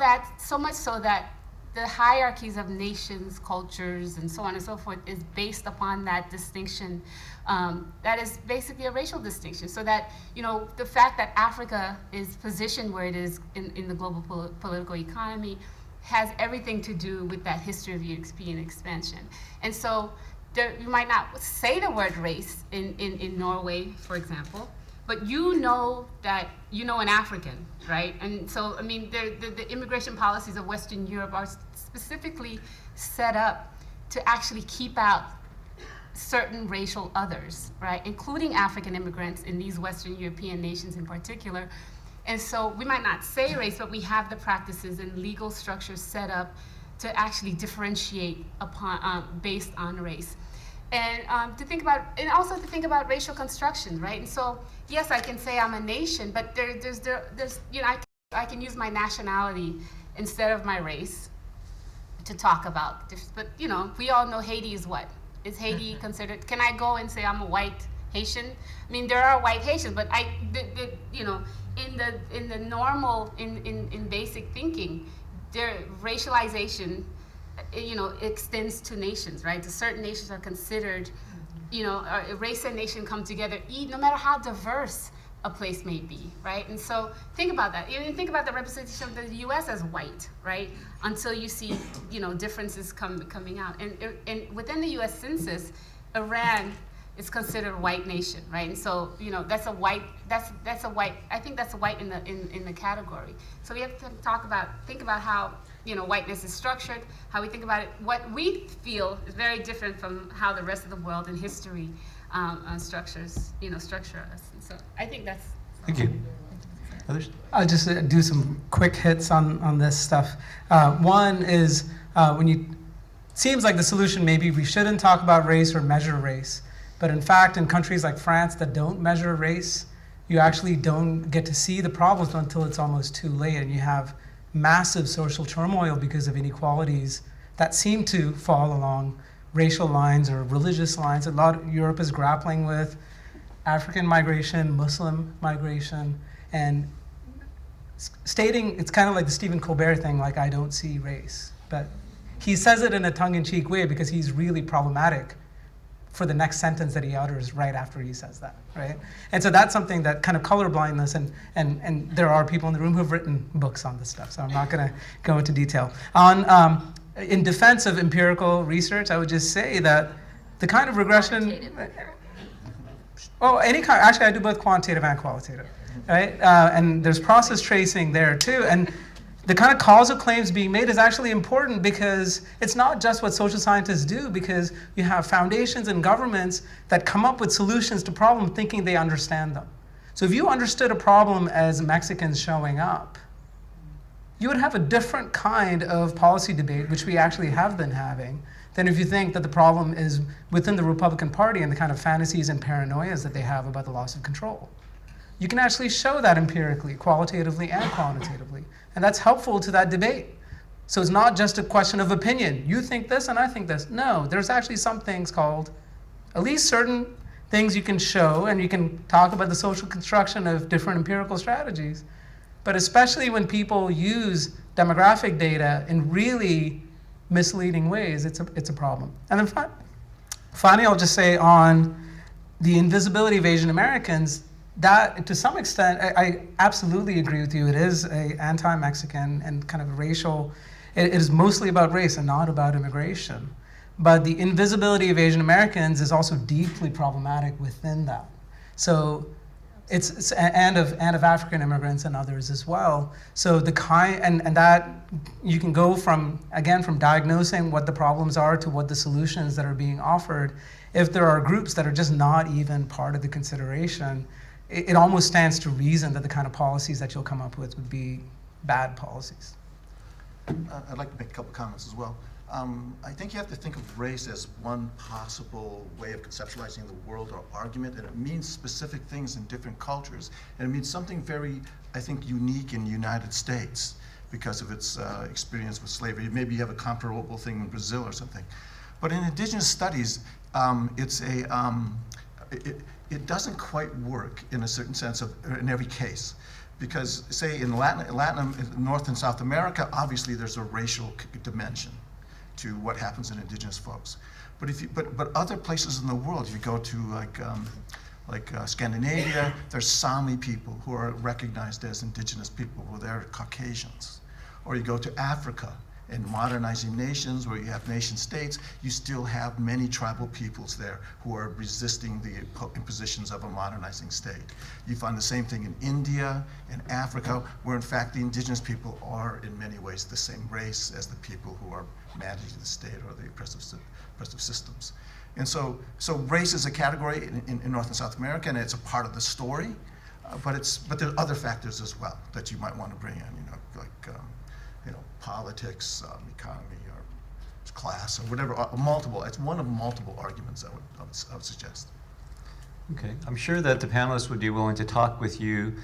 much so that the hierarchies of nations, cultures, and so on and so forth is based upon that distinction. That is basically a racial distinction. So that, you know, the fact that Africa is positioned where it is in the global political economy has everything to do with that history of European expansion. And so you might not say the word race in Norway, for example, but you know that you know an African, right? And so, I mean, the immigration policies of Western Europe are specifically set up to actually keep out certain racial others, right? Including African immigrants in these Western European nations in particular. And so we might not say race, but we have the practices and legal structures set up to actually differentiate upon based on race. And also to think about racial construction, right? And so, yes, I can say I'm a nation, but there's you know, I can use my nationality instead of my race to talk about this. But, you know, we all know Haiti is what? Is Haiti considered, can I go and say I'm a white Haitian? I mean, there are white Haitians, but you know, in the normal, in basic thinking, racialization, you know, extends to nations, right? So certain nations are considered, you know, race and nation come together, no matter how diverse a place may be, right? And so think about that. Even think about the representation of the U.S. as white, right? Until you see, you know, differences coming out. And within the U.S. Census, Iran is considered a white nation, right? And so, you know, that's a white. I think that's a white in the category. So we have to think about how, you know, whiteness is structured, how we think about it. What we feel is very different from how the rest of the world and history structure us. And so I think that's. Thank you. Others? I'll just do some quick hits on this stuff. One is seems like the solution maybe we shouldn't talk about race or measure race, but in fact in countries like France that don't measure race, you actually don't get to see the problems until it's almost too late, and you have massive social turmoil because of inequalities that seem to fall along racial lines or religious lines. A lot of Europe is grappling with African migration, Muslim migration, and stating, it's kind of like the Stephen Colbert thing, like, I don't see race. But he says it in a tongue-in-cheek way because he's really problematic for the next sentence that he utters right after he says that, right? And so that's something that kind of colorblindness, and there are people in the room who've written books on this stuff, so I'm not gonna go into detail. In defense of empirical research, I would just say that the kind of regression, any kind, actually I do both quantitative and qualitative, right? And there's process tracing there too, and the kind of causal claims being made is actually important because it's not just what social scientists do, because you have foundations and governments that come up with solutions to problems thinking they understand them. So if you understood a problem as Mexicans showing up, you would have a different kind of policy debate, which we actually have been having, than if you think that the problem is within the Republican Party and the kind of fantasies and paranoias that they have about the loss of control. You can actually show that empirically, qualitatively and quantitatively. And that's helpful to that debate. So it's not just a question of opinion. You think this and I think this. No, there's actually some things called, at least certain things you can show, and you can talk about the social construction of different empirical strategies. But especially when people use demographic data in really misleading ways, it's a problem. And then finally, I'll just say on the invisibility of Asian Americans, that, to some extent, I absolutely agree with you. It is an anti-Mexican and kind of racial, it is mostly about race and not about immigration. But the invisibility of Asian Americans is also deeply problematic within that. So it's and of African immigrants and others as well. So the kind, and that you can go from diagnosing what the problems are to what the solutions that are being offered. If there are groups that are just not even part of the consideration, it almost stands to reason that the kind of policies that you'll come up with would be bad policies. I'd like to make a couple comments as well. I think you have to think of race as one possible way of conceptualizing the world or argument, and it means specific things in different cultures. And it means something very, I think, unique in the United States. because of its experience with slavery. Maybe you have a comparable thing in Brazil or something. But in indigenous studies, it doesn't quite work in a certain sense in every case. Because say in North and South America, obviously there's a racial dimension to what happens in indigenous folks. But other places in the world, if you go to like Scandinavia, there's Sami people who are recognized as indigenous people, well, they're Caucasians. Or you go to Africa, in modernizing nations where you have nation states, you still have many tribal peoples there who are resisting the impositions of a modernizing state. You find the same thing in India, in Africa, where in fact the indigenous people are in many ways the same race as the people who are managing the state or the oppressive systems. And so race is a category in North and South America, and it's a part of the story, but there are other factors as well that you might want to bring in, politics, economy, or class, or whatever, multiple. It's one of multiple arguments I would suggest. Okay, I'm sure that the panelists would be willing to talk with you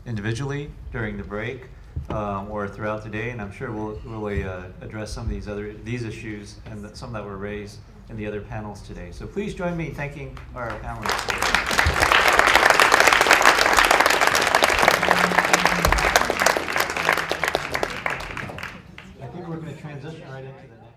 individually during the break or throughout the day, and I'm sure we'll really address some of these issues and some that were raised in the other panels today. So please join me in thanking our panelists today. I think we're going to transition right into the next.